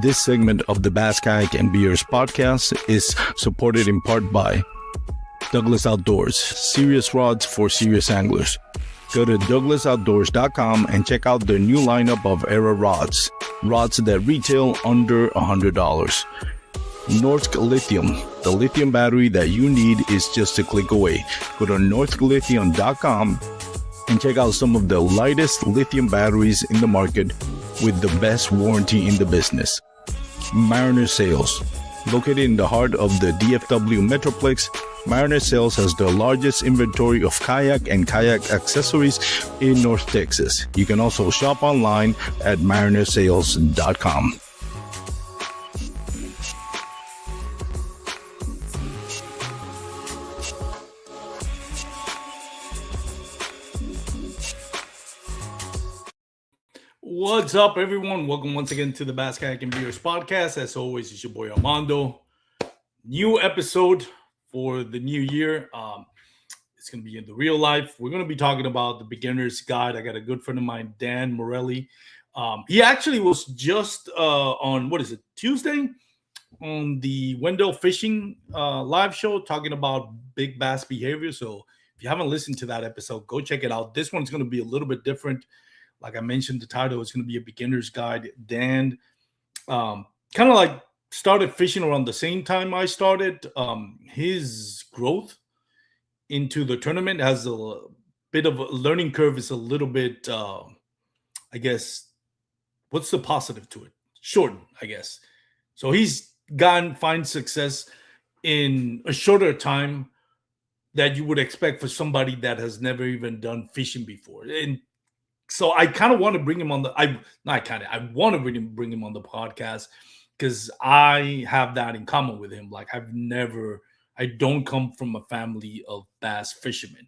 This segment of the Bass Kayak and Beers podcast is supported in part by Douglas Outdoors, serious rods for serious anglers. Go to douglasoutdoors.com and check out their new lineup of Era rods that retail under $100. Norsk Lithium, the lithium battery that you need is just a click away. Go to norsklithium.com and check out some of the lightest lithium batteries in the market with the best warranty in the business. Mariner Sales, located in the heart of the DFW Metroplex, Mariner Sales has the largest inventory of kayak and kayak accessories in North Texas. You can also shop online at marinersales.com. What's up, everyone? Welcome once again to the Bass Kayak and Beers podcast. As always, it's your boy Armando. New episode for the new year. It's going to be in the real life. We're going to be talking about the beginner's guide. I got a good friend of mine, Dan Morelli. He actually was just on, Tuesday on the Wendell Fishing live show talking about big bass behavior. So if you haven't listened to that episode, go check it out. This one's going to be a little bit different. Like I mentioned, the title is going to be a beginner's guide. Dan kind of like started fishing around the same time I started. His growth into the tournament has a bit of a learning curve. Is a little bit, I guess, what's the positive to it? Shortened, I guess. So he's find success in a shorter time that you would expect for somebody that has never even done fishing before. And so I kind of want to bring him on I want to bring him on the podcast because I have that in common with him. Like I don't come from a family of bass fishermen.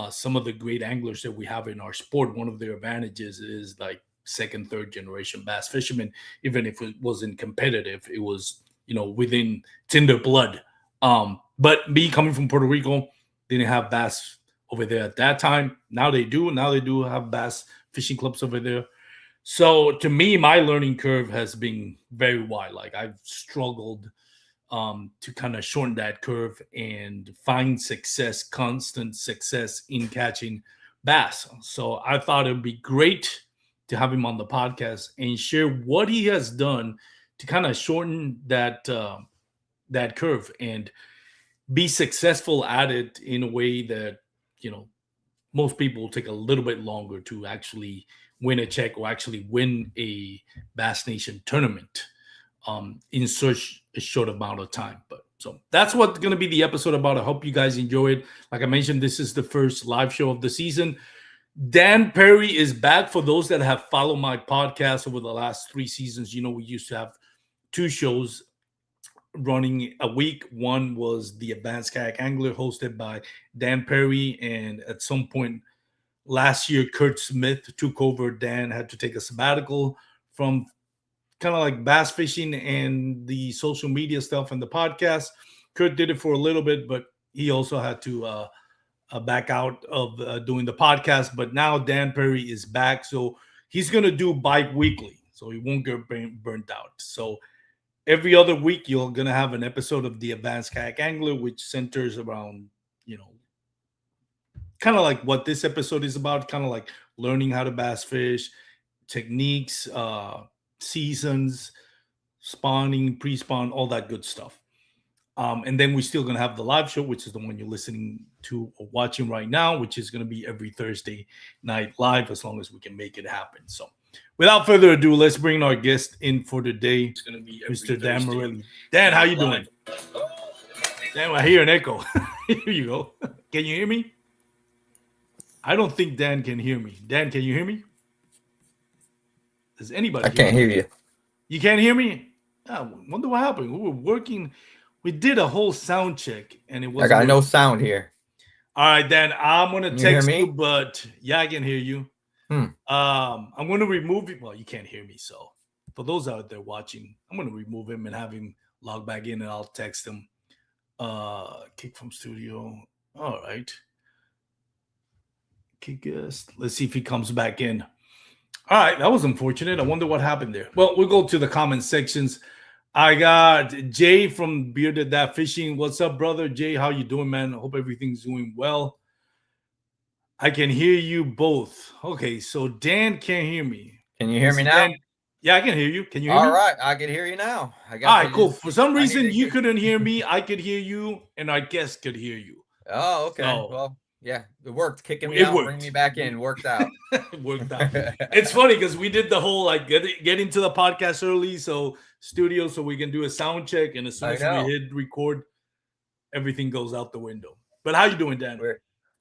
Some of the great anglers that we have in our sport, one of their advantages is like second, third generation bass fishermen. Even if it wasn't competitive, it was, it's in their blood. But me coming from Puerto Rico, didn't have bass over there at that time. Now they do. Now they do have bass fishing clubs over there. So to me, my learning curve has been very wide. Like I've struggled to kind of shorten that curve and find constant success in catching bass. So I thought it would be great to have him on the podcast and share what he has done to kind of shorten that curve and be successful at it in a way that most people will take a little bit longer to actually win a check or actually win a Bass Nation tournament in such a short amount of time. But so that's what's going to be the episode about. I hope you guys enjoy it. Like I mentioned, this is the first live show of the season. Dan Perry is back. For those that have followed my podcast over the last 3 seasons, we used to have 2 shows running a week. One was the Advanced Kayak Angler, hosted by Dan Perry, and at some point last year, Kurt Smith took over. Dan had to take a sabbatical from kind of like bass fishing and the social media stuff and the podcast. Kurt did it for a little bit, but he also had to back out of doing the podcast. But now Dan Perry is back, so he's going to do bi-weekly, so he won't get burnt out. So every other week, you're going to have an episode of the Advanced Kayak Angler, which centers around, kind of like what this episode is about, kind of like learning how to bass fish, techniques, seasons, spawning, pre-spawn, all that good stuff. And then we're still going to have the live show, which is the one you're listening to or watching right now, which is going to be every Thursday night live, as long as we can make it happen. So without further ado, let's bring our guest in for today. It's going to be Mr. Dan Morelli. Dan, how you doing? Dan, I hear an echo. Here you go. Can you hear me? I don't think Dan can hear me. Dan, can you hear me? Does anybody? I can't hear you. You can't hear me? I wonder what happened. We were working. We did a whole sound check, and it wasn't. I got no sound here. All right, Dan. I'm gonna text you, but yeah, I can hear you. I'm gonna remove it. Well, you can't hear me, so for those out there watching, I'm gonna remove him and have him log back in, and I'll text him. Kick from studio. All right. Kick guest. Let's see if he comes back in. All right, that was unfortunate. I wonder what happened there. Well, we'll go to the comment sections. I got Jay from Bearded That Fishing. What's up, brother? Jay, how you doing, man? I hope everything's doing well. I can hear you both. Okay, so Dan can't hear me. Can you hear me Mr. now? Dan, yeah, I can hear you. Can you hear All me? right, I can hear you now. I All got right, cool. to. For some I need reason, to you get. couldn't hear me. I could hear you, and our guest could hear you. Oh, okay. So Well, yeah, it worked. Kicking me it out, bringing me worked. back in, worked out. It worked out. It's funny because we did the whole like get into the podcast early, so studio, so we can do a sound check, and as soon I as we know. hit record, everything goes out the window. But how you doing, Dan?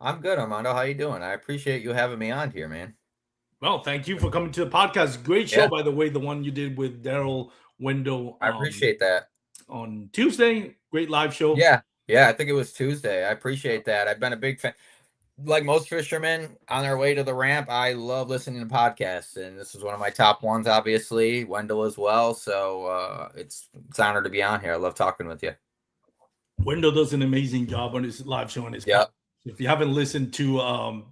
I'm good, Armando. How you doing? I appreciate you having me on here, man. Well, thank you for coming to the podcast. Great show, Yeah, by the way, the one you did with Daryl Window I appreciate that. on Tuesday. Great live show. Yeah, yeah. I think it was Tuesday. I appreciate that. I've been a big fan. Like most fishermen on their way to the ramp, I love listening to podcasts, and this is one of my top ones, obviously. Wendell as well. So it's an honor to be on here. I love talking with you. Window does an amazing job on his live show and his podcast. Yep. If you haven't listened to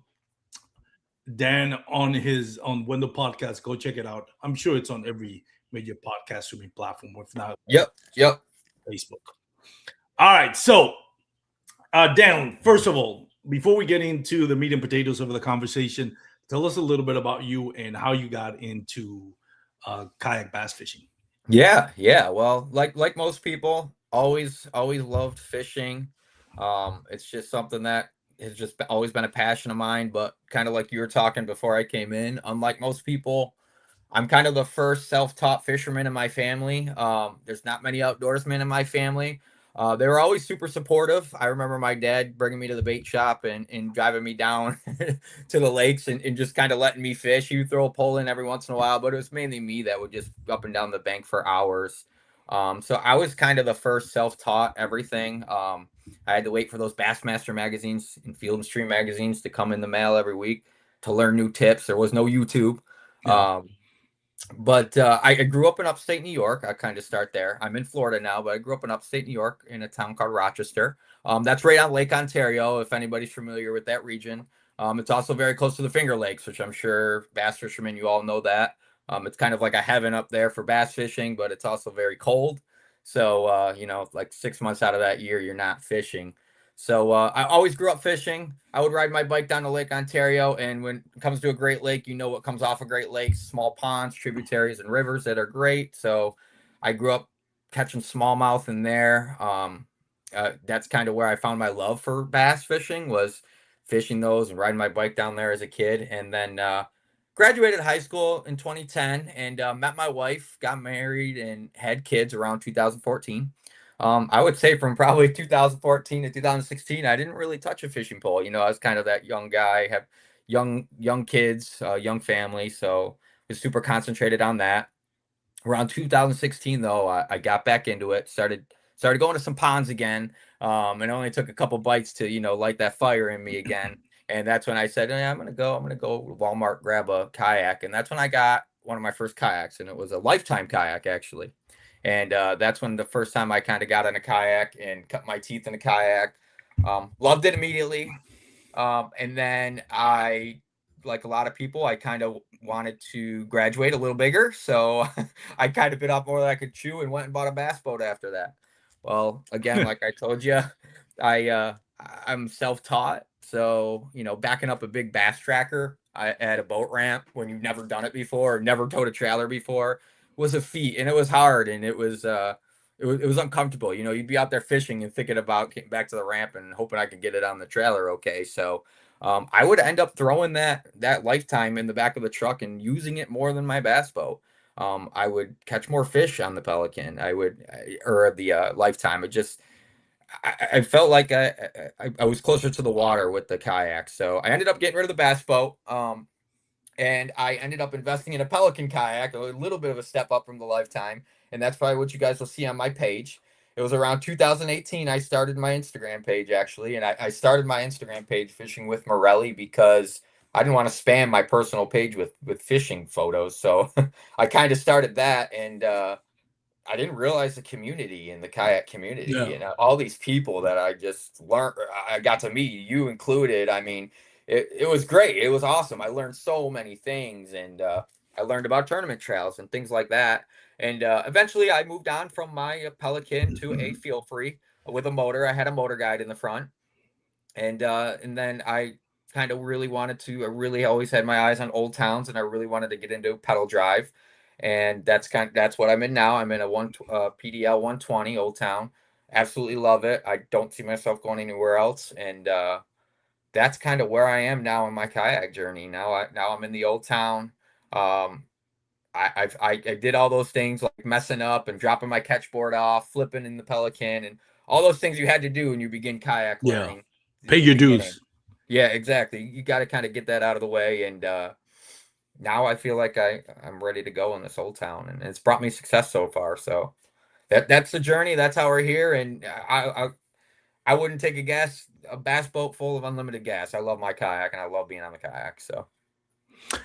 Dan on Window podcast, go check it out. I'm sure it's on every major podcast streaming platform, if not Yep. Facebook. All right, so Dan, first of all, before we get into the meat and potatoes of the conversation, tell us a little bit about you and how you got into kayak bass fishing. Yeah. Well, like most people, always loved fishing. It's just something that has just always been a passion of mine. But kind of like you were talking before I came in, unlike most people, I'm kind of the first self-taught fisherman in my family. There's not many outdoorsmen in my family. They were always super supportive. I remember my dad bringing me to the bait shop and driving me down to the lakes and just kind of letting me fish. He would throw a pole in every once in a while, but it was mainly me that would just up and down the bank for hours. So I was kind of the first self-taught everything. I had to wait for those Bassmaster magazines and Field and Stream magazines to come in the mail every week to learn new tips. There was no YouTube. Yeah. But I grew up in upstate New York. I kind of start there. I'm in Florida now, but I grew up in upstate New York in a town called Rochester. That's right on Lake Ontario, if anybody's familiar with that region. It's also very close to the Finger Lakes, which I'm sure bass fishermen, you all know that. It's kind of like a heaven up there for bass fishing, but it's also very cold. So, like 6 months out of that year, you're not fishing. So I always grew up fishing. I would ride my bike down to Lake Ontario, and when it comes to a Great Lake, you know what comes off a Great Lakes: small ponds, tributaries, and rivers that are great. So I grew up catching smallmouth in there. That's kind of where I found my love for bass fishing, was fishing those and riding my bike down there as a kid. And then graduated high school in 2010 and met my wife, got married, and had kids around 2014. I would say from probably 2014 to 2016, I didn't really touch a fishing pole. I was kind of that young guy, have young kids, young family, so was super concentrated on that. Around 2016, though, I got back into it, started going to some ponds again, and it only took a couple bites to light that fire in me again. And that's when I said, I'm gonna go to Walmart, grab a kayak, and that's when I got one of my first kayaks, and it was a Lifetime kayak actually. And that's when the first time I kind of got in a kayak and cut my teeth in a kayak. Loved it immediately. And then like a lot of people, I kind of wanted to graduate a little bigger. So I kind of bit off more than I could chew and went and bought a bass boat after that. Well, again, like I told you, I'm self-taught. So, backing up a big bass tracker at a boat ramp when you've never done it before, or never towed a trailer before, was a feat, and it was hard, and it was uncomfortable. You'd be out there fishing and thinking about getting back to the ramp and hoping I could get it on the trailer okay. So I would end up throwing that Lifetime in the back of the truck and using it more than my bass boat. I would catch more fish on the Pelican. Or the Lifetime. I felt like I was closer to the water with the kayak. So I ended up getting rid of the bass boat. And I ended up investing in a Pelican kayak, a little bit of a step up from the Lifetime. And that's probably what you guys will see on my page. It was around 2018 I started my Instagram page, actually. And I started my Instagram page Fishing with Morelli because I didn't want to spam my personal page with fishing photos. So I kind of started that. And I didn't realize the community in the kayak community, all these people that I just learned, I got to meet, you included. I mean, it was great. It was awesome. I learned so many things. And I learned about tournament trails and things like that. And eventually I moved on from my Pelican to a feel free with a motor. I had a motor guide in the front. And then I kind of really wanted to, I really always had my eyes on old towns, and I really wanted to get into pedal drive. And that's what I'm in now. I'm in a PDL 120 Old Town. Absolutely love it. I don't see myself going anywhere else. And that's kind of where I am now in my kayak journey. Now I'm in the Old Town. Um, I did all those things like messing up and dropping my catchboard off, flipping in the Pelican, and all those things you had to do when you begin kayak Yeah. learning. Pay your dues. Yeah, exactly. You got to kind of get that out of the way. And now I feel like I'm ready to go in this Old Town, and it's brought me success so far. So that's the journey. That's how we're here. And I wouldn't take a bass boat full of unlimited gas. I love my kayak, and I love being on the kayak. So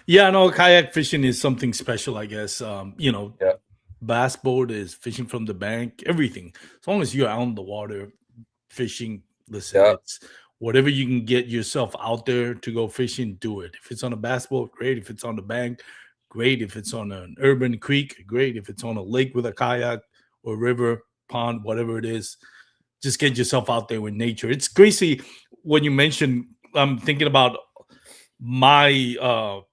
Yeah, no, kayak fishing is something special, I guess. yeah, Bass boat is fishing from the bank, everything. As long as you're out on the water fishing, listen, yeah, it's whatever you can get yourself out there to go fishing, do it. If it's on a bass boat, great. If it's on the bank, great. If it's on an urban creek, great. If it's on a lake with a kayak or river, pond, whatever it is, just get yourself out there with nature. It's crazy when you mention, I'm thinking about my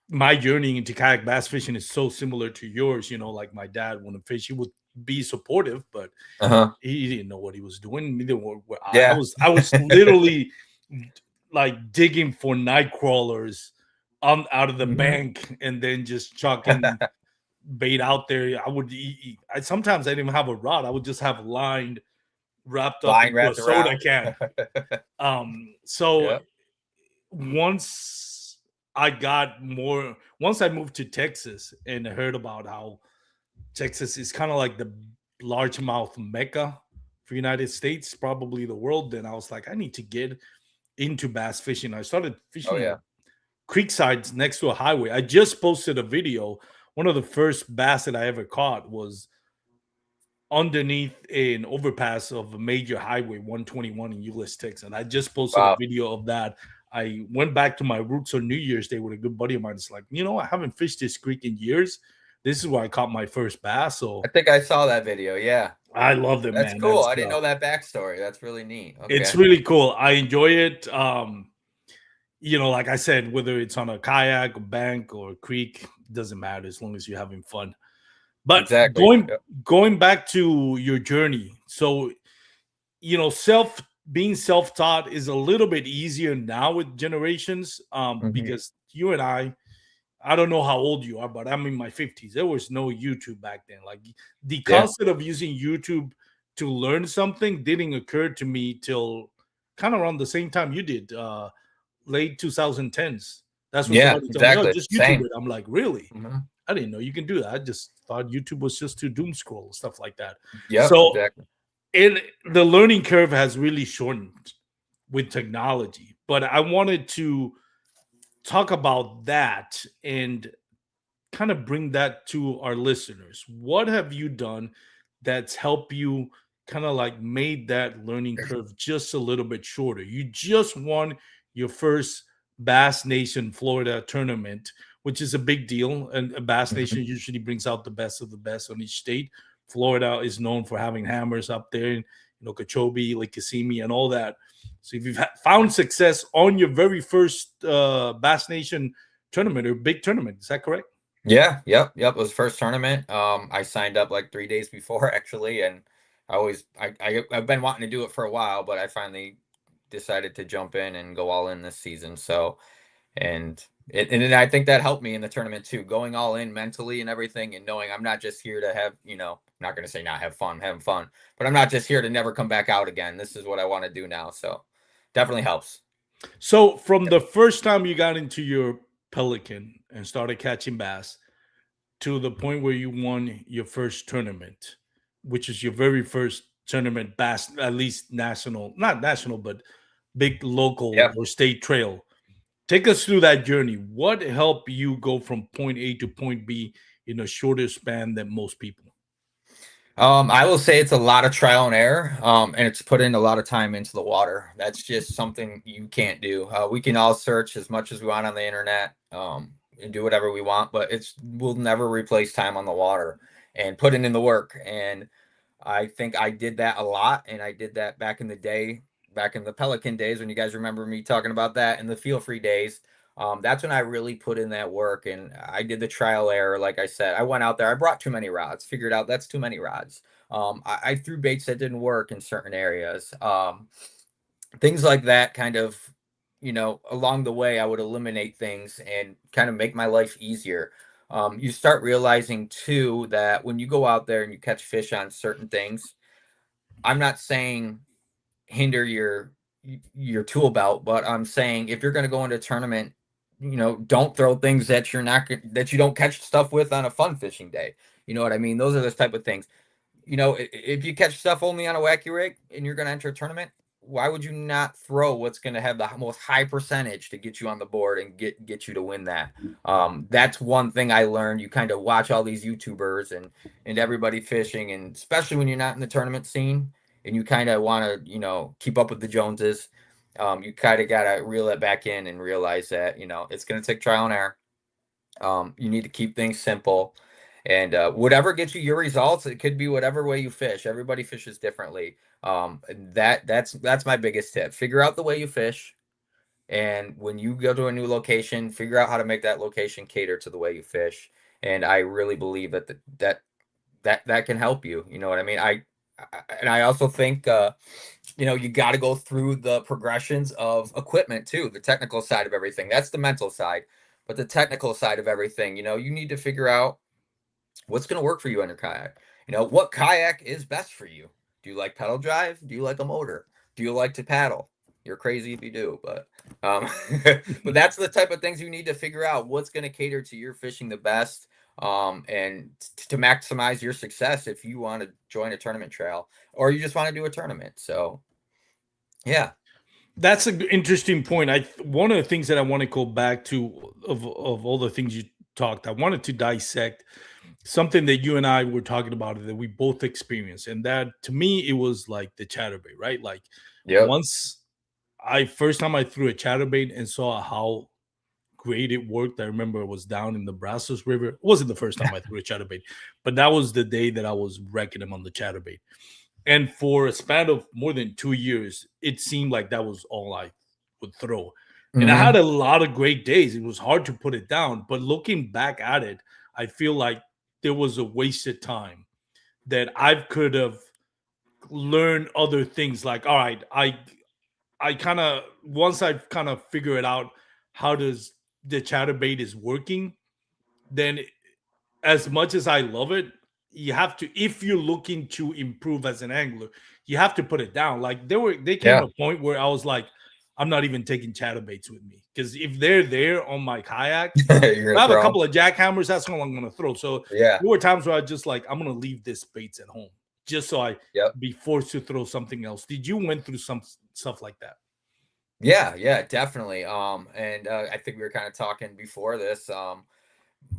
my journey into kayak bass fishing is so similar to yours. Like my dad wanted to fish, he would be supportive, but uh-huh, he didn't know what he was doing. Neither were I. I yeah, was I was literally like digging for night crawlers out of the mhm. bank and then just chucking bait out there. Sometimes I didn't even have a rod. I would just have line wrapped up Line into a wrapped soda around. can. So Yeah, once once I moved to Texas and I heard about how Texas is kind of like the largemouth mecca for United States, probably the world, then I was like, I need to get into bass fishing. I started oh fishing yeah, creek sides next to a highway. I just posted a video. One of the first bass that I ever caught was underneath an overpass of a major highway 121 in Euless, Texas. And I just posted a wow. video of that. I went back to my roots on New Year's Day with a good buddy of mine. It's like, I haven't fished this creek in years. This is where I caught my first bass. I So think I saw that video. Yeah, I love it, that's man. cool. I didn't know that backstory. That's really neat. It's Okay. really cool. I enjoy it. Like I said, whether it's on a kayak, a bank, or a creek, doesn't matter as long as you're having fun. But Exactly. going Yep. going back to your journey, so self being self-taught is a little bit easier now with generations, Mhm. because you and I don't know how old you are, but I'm in my 50s. There was no YouTube back then. Like the Yeah. concept of using YouTube to learn something didn't occur to me till kind of around the same time you did, late 2010s. That's when Yeah. somebody told me, "Oh, Exactly. just YouTube Same. it." I'm like, "Really? Mhm. I didn't know you can do that. I just thought YouTube was just to doom scroll stuff like that." Yep. So, Exactly. and the learning curve has really shortened with technology. But I wanted to talk about that and kind of bring that to our listeners. What have you done that's helped you kind of like made that learning curve just a little bit shorter? You just won your first Bass Nation Florida tournament, which is a big deal. And a Bass Mhm. Nation usually brings out the best of the best on each state. Florida is known for having hammers up there, Okeechobee, Lake Kissimmee, and all that. So if you've found success on your very first Bass Nation tournament or big tournament, is that correct? Yeah. Yep. Yep. It was first tournament. I signed up like 3 days before actually, and I've been wanting to do it for a while, but I finally decided to jump in and go all in this season. So and then I think that helped me in the tournament too, going all in mentally and everything, and knowing I'm not just here to have, not going to say not have fun, having fun, but I'm not just here to never come back out again. This is what I want to do now. So definitely helps. So from the first time you got into your Pelican and started catching bass to the point where you won your first tournament, which is your very first tournament bass, at least national, not national, but big local Yeah. or state trail. Take us through that journey. What helped you go from point A to point B in a shorter span than most people? I will say it's a lot of trial and error, and it's putting a lot of time into the water. That's just something you can't do. We can all search as much as we want on the internet. and do whatever we want, but we'll never replace time on the water and putting in the work. And I think I did that a lot, and I did that back in the day, back in the Pelican days, when you guys remember me talking about that, in the Feel Free days. That's when I really put in that work, and I did the trial error. Like I said, I went out there, I brought too many rods, figured out that's too many rods. I threw baits that didn't work in certain areas. Things like that, kind of, along the way, I would eliminate things and kind of make my life easier. You start realizing too that when you go out there and you catch fish on certain things, I'm not saying hinder your tool belt, but I'm saying if you're going to go into a tournament, don't throw things that you don't catch stuff with on a fun fishing day. You know what I mean? Those are the type of things. If you catch stuff only on a wacky rig and you're going to enter a tournament, why would you not throw what's going to have the most high percentage to get you on the board and get you to win that? That's one thing I learned. You kind of watch all these YouTubers and everybody fishing, and especially when you're not in the tournament scene and you kind of want to, keep up with the Joneses, you kind of got to reel it back in and realize that, it's going to take trial and error. You need to keep things simple. And whatever gets you your results, it could be whatever way you fish. Everybody fishes differently. That's my biggest tip. Figure out the way you fish, and when you go to a new location, figure out how to make that location cater to the way you fish. And I really believe that can help you. You know what I mean? I also think you got to go through the progressions of equipment too, the technical side of everything. That's the mental side, but the technical side of everything, you need to figure out what's going to work for you on your kayak. What kayak is best for you. Do you like pedal drive? Do you like a motor? Do you like to paddle? You're crazy if you do, but but that's the type of things you need to figure out. What's going to cater to your fishing the best, and to maximize your success if you want to join a tournament trail or you just want to do a tournament. So yeah. That's an interesting point. One of the things that I want to go back to, of all the things you talked, I wanted to dissect something that you and I were talking about that we both experienced, and that to me it was like the chatterbait, right? Like Yep. once first time I threw a chatterbait and saw how great it worked. I remember it was down in the Brazos River. It wasn't the first time I threw a chatterbait, but that was the day that I was wrecking him on the chatterbait. And for a span of more than 2 years, it seemed like that was all I would throw. And I had Mm-hmm. a lot of great days. It was hard to put it down. But looking back at it, I feel like there was a wasted time that I could have learned other things. Like, all right, I kind of, once I kind of figure it out, how does the chatterbait is working, then as much as I love it, you have to, if you're looking to improve as an angler, you have to put it down. Like they came Yeah. a point where I was like, I'm not even taking chatterbaits with me, because if they're there on my kayak, You're I gonna have a throw 'em? couple of jackhammers. That's all I'm gonna throw. So Yeah. there were times where I just like, I'm gonna leave this baits at home just so I Yep. be forced to throw something else. Did you went through some stuff like that? Yeah, definitely. And I think we were kind of talking before this.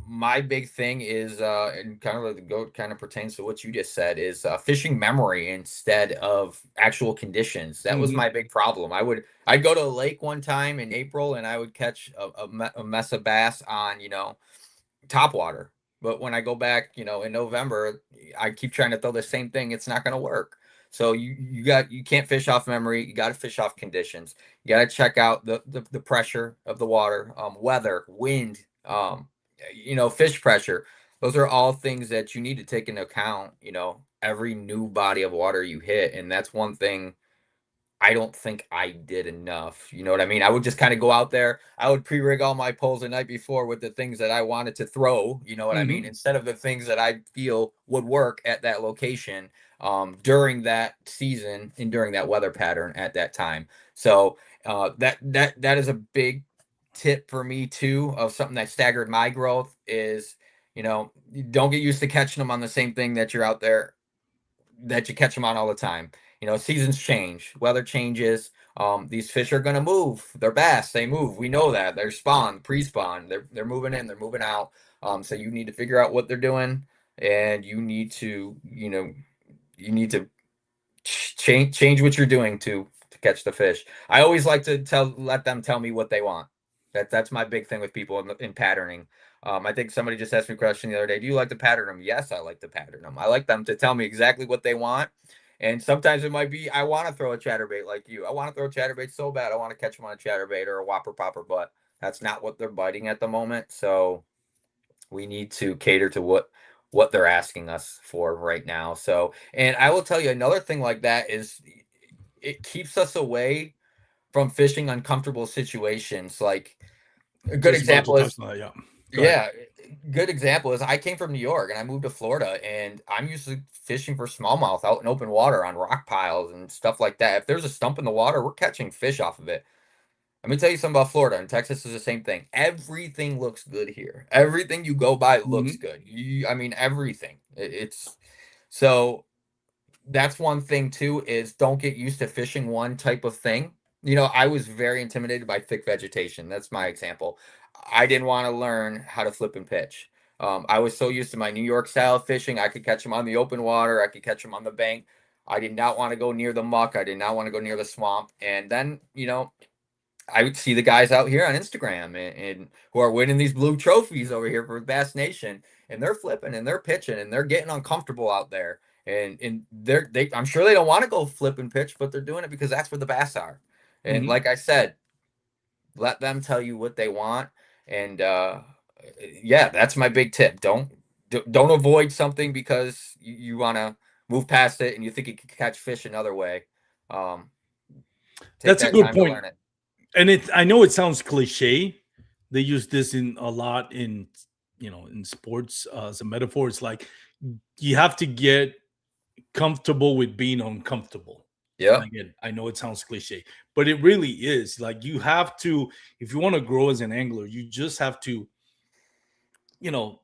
My big thing is, and kind of like the goat kind of pertains to what you just said, is fishing memory instead of actual conditions. That was Hmm. my big problem. I'd go to a lake one time in April and I would catch a mess of bass on, top water. But when I go back, in November, I keep trying to throw the same thing. It's not going to work. So you can't fish off memory. You got to fish off conditions. You got to check out the pressure of the water, weather, wind, fish pressure. Those are all things that you need to take into account. Every new body of water you hit, and that's one thing I don't think I did enough. You know what I mean? I would just kind of go out there. I would pre-rig all my poles the night before with the things that I wanted to throw. You know what I mean? Hmm. Instead of the things that I feel would work at that location, during that season and during that weather pattern at that time. So that is a big tip for me too, of something that staggered my growth is, you don't get used to catching them on the same thing that you're out there that you catch them on all the time. Seasons change, weather changes. These fish are going to move. They're bass. They move. We know that. They're spawn, pre-spawn. They're moving in. They're moving out. So you need to figure out what they're doing, and you need to change what you're doing to catch the fish. I always like to let them tell me what they want. That's my big thing with people in patterning. I think somebody just asked me a question the other day. Do you like to pattern them? Yes, I like to pattern them. I like them to tell me exactly what they want. And sometimes it might be, I want to throw a chatterbait like you. I want to throw a chatterbait so bad. I want to catch them on a chatterbait or a whopper popper, but that's not what they're biting at the moment. So we need to cater to what they're asking us for right now. So, and I will tell you another thing like that is it keeps us away from fishing uncomfortable situations. Like a good Just about to example touch is, on that. Yeah. Go ahead. yeah, good example is I came from New York and I moved to Florida, and I'm used to fishing for smallmouth out in open water on rock piles and stuff like that. If there's a stump in the water, we're catching fish off of it. Let me tell you something about Florida, and Texas is the same thing. Everything looks good here. Everything you go by looks Mhm. good. I mean, everything. It's so that's one thing too, is don't get used to fishing one type of thing. I was very intimidated by thick vegetation. That's my example. I didn't want to learn how to flip and pitch. I was so used to my New York style fishing. I could catch them on the open water. I could catch them on the bank. I did not want to go near the muck. I did not want to go near the swamp. And then, I would see the guys out here on Instagram and who are winning these blue trophies over here for Bass Nation, and they're flipping and they're pitching and they're getting uncomfortable out there. And I'm sure they don't want to go flip and pitch, but they're doing it because that's where the bass are. And Mhm. like I said, let them tell you what they want. And yeah, that's my big tip. Don't avoid something because you want to move past it and you think you can catch fish another way. Um, take That's a that good time to point. learn it. And I know it sounds cliche. They use this in a lot in in sports as a metaphor. It's like you have to get comfortable with being uncomfortable. And Yep. again, I know it sounds cliche, but it really is. Like you have to, if you want to grow as an angler, you just have to, you know,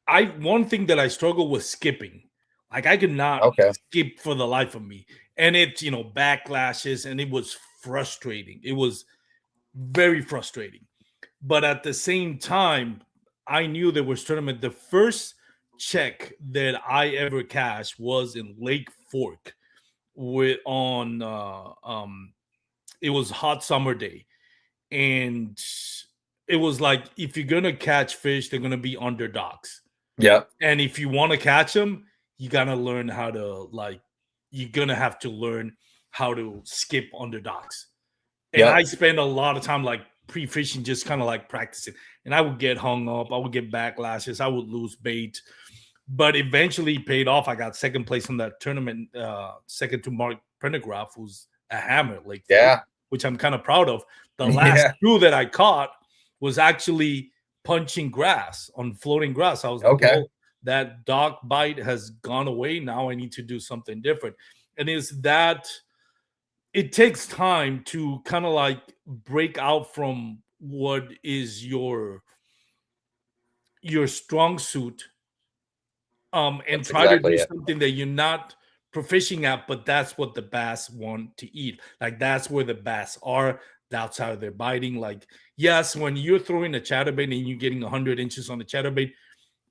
I one thing that I struggle with skipping. Like I could not Okay. skip for the life of me. And it, backlashes, and it was frustrating. It was very frustrating. But at the same time, I knew there was tournament. The first check that I ever cashed was in Lake Fork with on it was hot summer day, and it was like if you're gonna catch fish, they're gonna be underdogs. Yep. And if you want to catch them, you gotta learn how to you're gonna have to learn how to skip underdogs. And I Yep. spend a lot of time like pre-fishing, just kind of like practicing. And I would get hung up, I would get backlashes, I would lose bait. But eventually it paid off. I got second place in that tournament, second to Mark Prendergraph, who's a hammer, Lake Fork, Yeah. which I'm kind of proud of. The last Yeah. two that I caught was actually punching grass on floating grass. I was like, Okay. well, that dock bite has gone away. Now I need to do something different. And is that it takes time to kind of like break out from what is your strong suit, and That's try to exactly do it. something that you're not proficient at, but that's what the bass want to eat. Like that's where the bass are. That's how they're biting. Like, yes, when you're throwing a chatterbait and you're getting 100 inches on the chatterbait,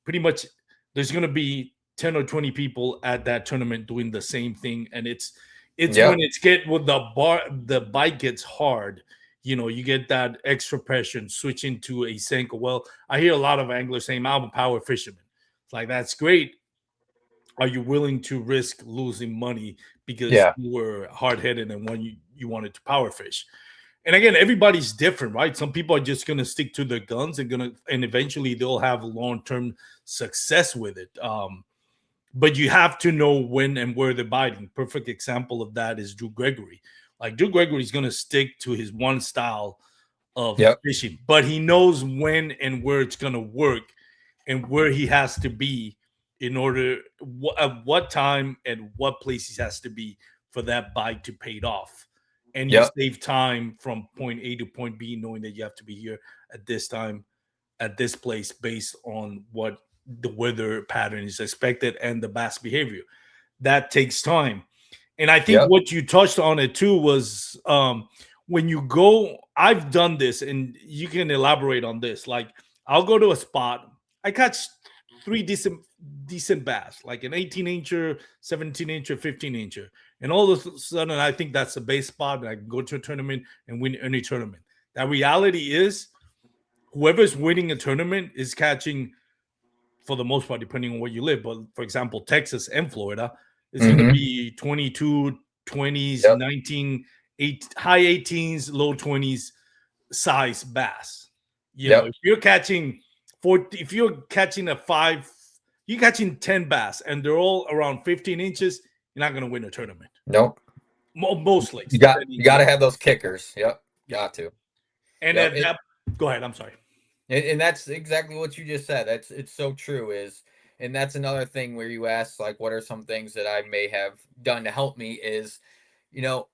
pretty much there's going to be 10 or 20 people at that tournament doing the same thing. And it's when Yep. when the bite gets hard, you get that extra pressure and switching to a Senko. Well, I hear a lot of anglers saying, I'm a power fisherman. It's like, that's great. Are you willing to risk losing money because Yeah. you were hard-headed and when you wanted to power fish? And again, everybody's different, right? Some people are just gonna stick to their guns and eventually they'll have long-term success with it. But you have to know when and where they're biting. Perfect example of that is Drew Gregory. Like Drew Gregory is gonna stick to his one style of Yep. fishing, but he knows when and where it's gonna work and where he has to be in order at what time and what place he has to be for that bite to pay off. And you Yep. save time from point A to point B, knowing that you have to be here at this time, at this place, based on what the weather pattern is expected and the bass behavior. That takes time. And I think Yep. what you touched on it too was when you go, I've done this and you can elaborate on this. Like I'll go to a spot, I catch three decent bass, like an 18 incher, 17 incher, 15 incher. And all of a sudden I think that's a base spot and I can go to a tournament and win any tournament. That reality is whoever's winning a tournament is catching, for the most part, depending on where you live. But for example, Texas and Florida is going to be 22, 20s, Yep. 19, high 18s, low 20s size bass. You Yep. know, if you're catching you're catching 10 bass and they're all around 15 inches, you're not going to win a tournament. Nope. Most lakes. You got to have those kickers. Yep. Got to. And Yep. go ahead. I'm sorry. And that's exactly what you just said. It's so true. And that's another thing where you ask, like, what are some things that I may have done to help me is, you know,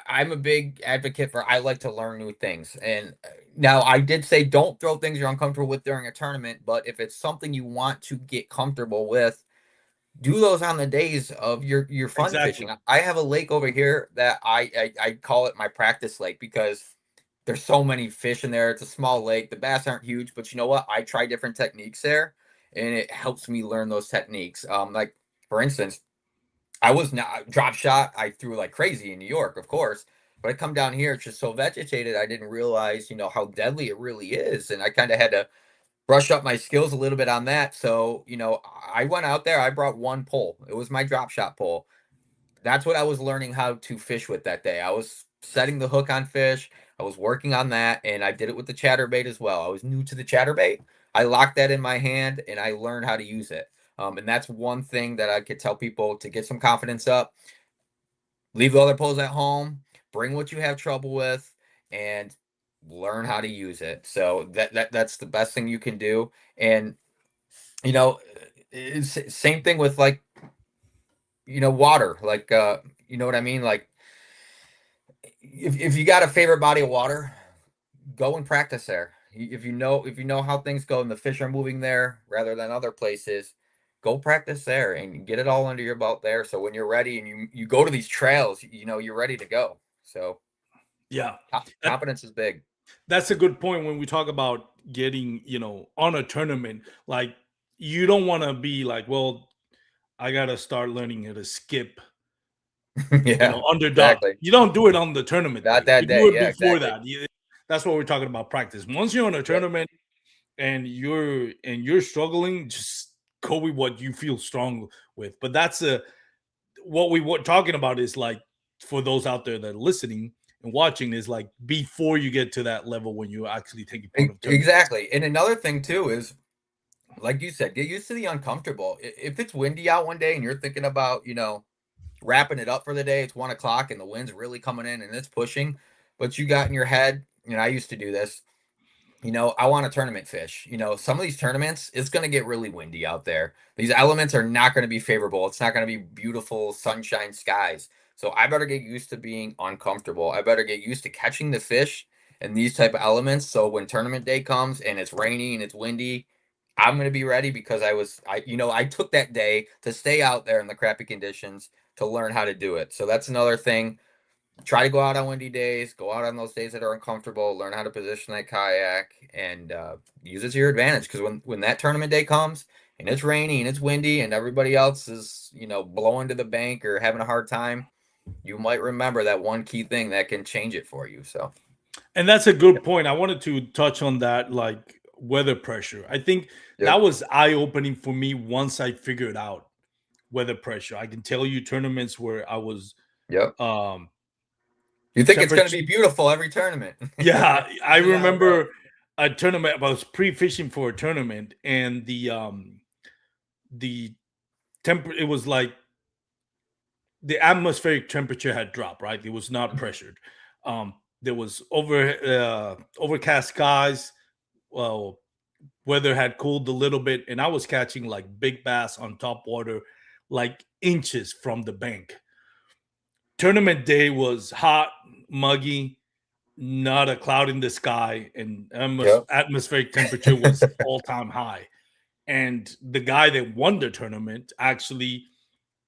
I'm a big advocate for, I like to learn new things. And now I did say, don't throw things you're uncomfortable with during a tournament, but if it's something you want to get comfortable with, do those on the days of your fun fishing. I have a lake over here that I call it my practice lake because there's so many fish in there. It's a small lake. The bass aren't huge, but you know what? I try different techniques there, and it helps me learn those techniques. Like for instance, I was not drop shot. I threw like crazy in New York, of course, but I come down here, it's just so vegetated. I didn't realize, you know, how deadly it really is, and I kind of had to brush up my skills a little bit on that. So, you know, I went out there. I brought one pole. It was my drop shot pole. That's what I was learning how to fish with that day. I was setting the hook on fish. I was working on that, and I did it with the chatterbait as well. I was new to the chatterbait. I locked that in my hand, and I learned how to use it. And that's one thing that I could tell people to get some confidence up. Leave the other poles at home. Bring what you have trouble with, and learn how to use it. So that's the best thing you can do. And you know, it's same thing with like, you know, water. Like you know what I mean? Like if you got a favorite body of water, go and practice there. If you know how things go and the fish are moving there rather than other places, go practice there and get it all under your belt there. So when you're ready and you go to these trails, you know, you're ready to go. So yeah, confidence is big. That's a good point when we talk about getting, you know, on a tournament. Like, you don't want to be like, well, I got to start learning how to skip, Yeah, underdog. exactly. You don't do it on the tournament. Not day. that You day. do it Yeah, before exactly. that. That's what we're talking about, practice. Once you're on a tournament and you're struggling, just go with what you feel strong with. But that's what we were talking about is like, for those out there that are listening and watching, is like before you get to that level when you're actually taking part of tournaments. Exactly. And another thing too is, like you said, get used to the uncomfortable. If it's windy out one day and you're thinking about, you know, wrapping it up for the day, it's 1 o'clock and the wind's really coming in and it's pushing, but you got in your head, and I used to do this, you know, I want a tournament fish. You know, some of these tournaments, it's going to get really windy out there. These elements are not going to be favorable. It's not going to be beautiful sunshine skies. So I better get used to being uncomfortable. I better get used to catching the fish and these type of elements. So when tournament day comes and it's rainy and it's windy, I'm going to be ready because I took that day to stay out there in the crappy conditions to learn how to do it. So that's another thing. Try to go out on windy days, go out on those days that are uncomfortable, learn how to position that kayak, and use it to your advantage. Because when that tournament day comes and it's rainy and it's windy and everybody else is, you know, blowing to the bank or having a hard time, you might remember that one key thing that can change it for you. So, And that's a good point. I wanted to touch on that, like weather pressure. I think that was eye-opening for me once I figured out weather pressure. I can tell you tournaments where I was you think it's going to be beautiful every tournament. Yeah, I remember a tournament. I was pre-fishing for a tournament, and the temper. It was like the atmospheric temperature had dropped. Right, it was not pressured. There was overcast skies. Well, weather had cooled a little bit, and I was catching like big bass on top water, like inches from the bank. Tournament day was hot, muggy, not a cloud in the sky, and atmospheric temperature was all-time high. And the guy that won the tournament actually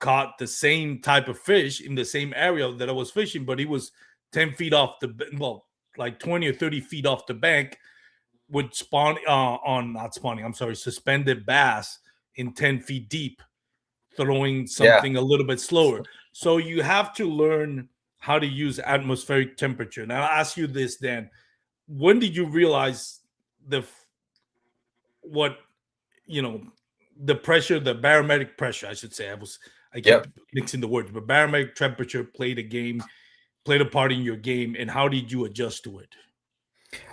caught the same type of fish in the same area that I was fishing, but he was 10 feet off like 20 or 30 feet off the bank, would suspended bass in 10 feet deep, throwing something a little bit slower. So you have to learn how to use atmospheric temperature. Now, I'll ask you this, Dan. When did you realize the what you know the pressure, the barometric pressure, I should say. I keep Yep. mixing the words, but barometric temperature played a part in your game, and how did you adjust to it?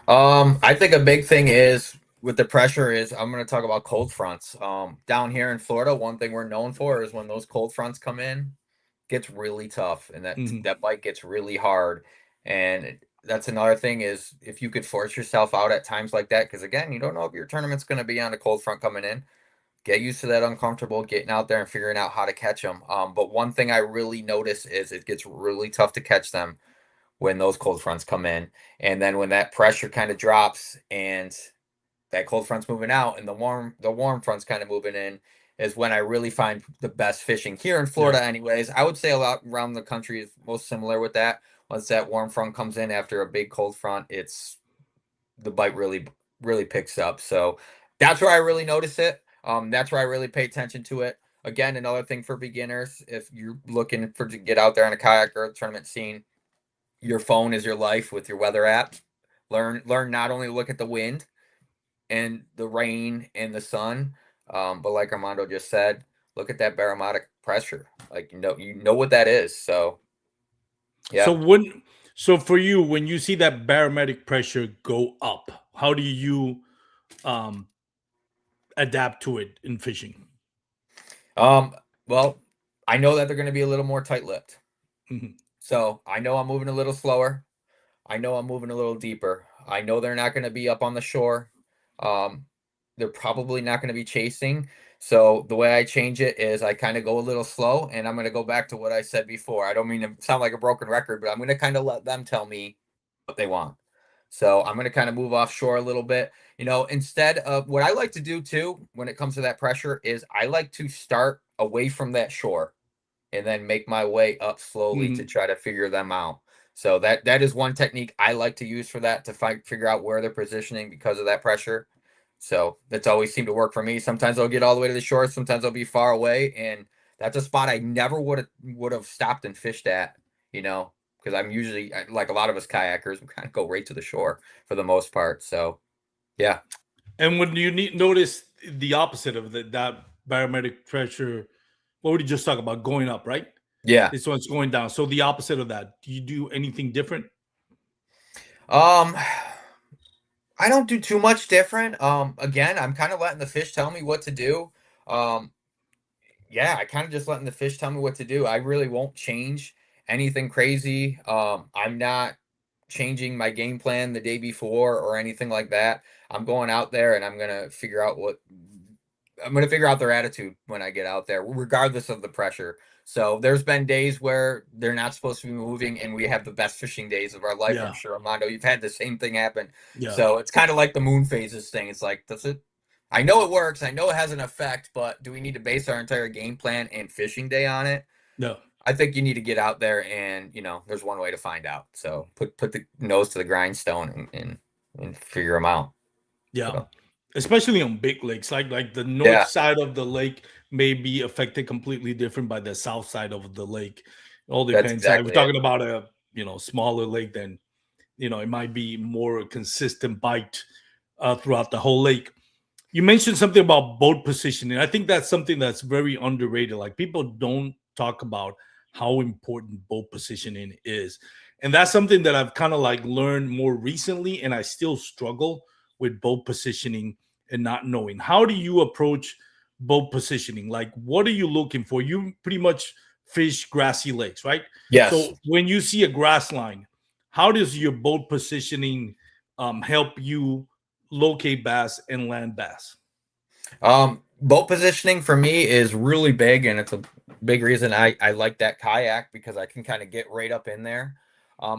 I think a big thing is with the pressure is I'm going to talk about cold fronts. Down here in Florida, one thing we're known for is when those cold fronts come in, gets really tough, and Hmm. that bite gets really hard. And that's another thing is if you could force yourself out at times like that, because again, you don't know if your tournament's going to be on a cold front coming in. Get used to that uncomfortable getting out there and figuring out how to catch them. But one thing I really notice is it gets really tough to catch them when those cold fronts come in. And then when that pressure kind of drops and that cold front's moving out and the warm front's kind of moving in is when I really find the best fishing here in Yeah. Florida anyways. I would say a lot around the country is most similar with that. Once that warm front comes in after a big cold front, it's the bite really picks up. So that's where I really notice it. That's where I really pay attention to it. Again, another thing for beginners, if you're looking for to get out there on a kayak or a tournament scene, your phone is your life with your weather app. Learn not only to look at the wind and the rain and the sun, but like Armando just said, look at that barometric pressure. Like you know what that is. So So yeah. when so for you, when you see that barometric pressure go up, how do you um adapt to it in fishing? Um, well, I know that they're going to be a little more tight-lipped. Mhm. So I know I'm moving a little slower. I know I'm moving a little deeper. I know they're not going to be up on the shore. Um, they're probably not going to be chasing. So the way I change it is I kind of go a little slow, and I'm going to go back to what I said before. I don't mean to sound like a broken record, but I'm going to kind of let them tell me what they want. So I'm going to kind of move offshore a little bit. Instead of what I like to do too, when it comes to that pressure, is I like to start away from that shore and then make my way up slowly to Mhm. try to figure them out. So that is one technique I like to use for that to figure out where they're positioning because of that pressure. So that's always seemed to work for me. Sometimes I'll get all the way to the shore, sometimes I'll be far away, and that's a spot I never would have stopped and fished at, because I'm usually like a lot of us kayakers, we kind of go right to the shore for the most part. So yeah, And when you notice the opposite of that barometric pressure, what would you just talk about going up, right? yeah. This one's going down. So the opposite of that, do you do anything different? Um, I don't do too much different. Again, I'm kind of letting the fish tell me what to do. Um, yeah, I kind of just letting the fish tell me what to do. I really won't change anything crazy. I'm not changing my game plan the day before or anything like that. I'm going out there and I'm gonna figure out their attitude when I get out there, regardless of the pressure. So there's been days where they're not supposed to be moving, and we have the best fishing days of our life. I'm Yeah. sure, Armando, you've had the same thing happen. Yeah. So it's kind of like the moon phases thing. It's like, does it? I know it works. I know it has an effect, but do we need to base our entire game plan and fishing day on it? No. I think you need to get out there, and there's one way to find out. So put the nose to the grindstone and figure them out. Yeah. So Especially on big lakes, like the north yeah, side of the lake may be affected completely different by the south side of the lake. It all that's depends. Like we're exactly it. talking about a smaller lake, then it might be more consistent bite throughout the whole lake. You mentioned something about boat positioning. I think that's something that's very underrated. Like people don't talk about how important boat positioning is. And that's something that I've kind of like learned more recently, and I still struggle with boat positioning and not knowing. How do you approach boat positioning? Like what are you looking for? You pretty much fish grassy lakes, right? Yes. So when you see a grass line, how does your boat positioning help you locate bass and land bass? Boat positioning for me is really big, and it's a big reason I like that kayak because I can kind of get right up in there.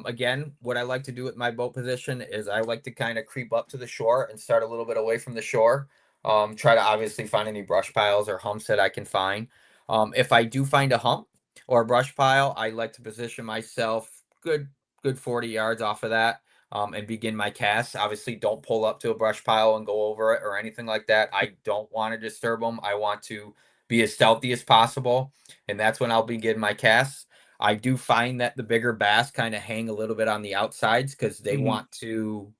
Again, what I like to do with my boat position is I like to kind of creep up to the shore and start a little bit away from the shore. Try to obviously find any brush piles or humps that I can find. If I do find a hump or a brush pile, I like to position myself good 40 yards off of that, and begin my cast. Obviously, don't pull up to a brush pile and go over it or anything like that. I don't want to disturb them. I want to be as stealthy as possible, and that's when I'll begin my casts. I do find that the bigger bass kind of hang a little bit on the outsides because they Mhm. want to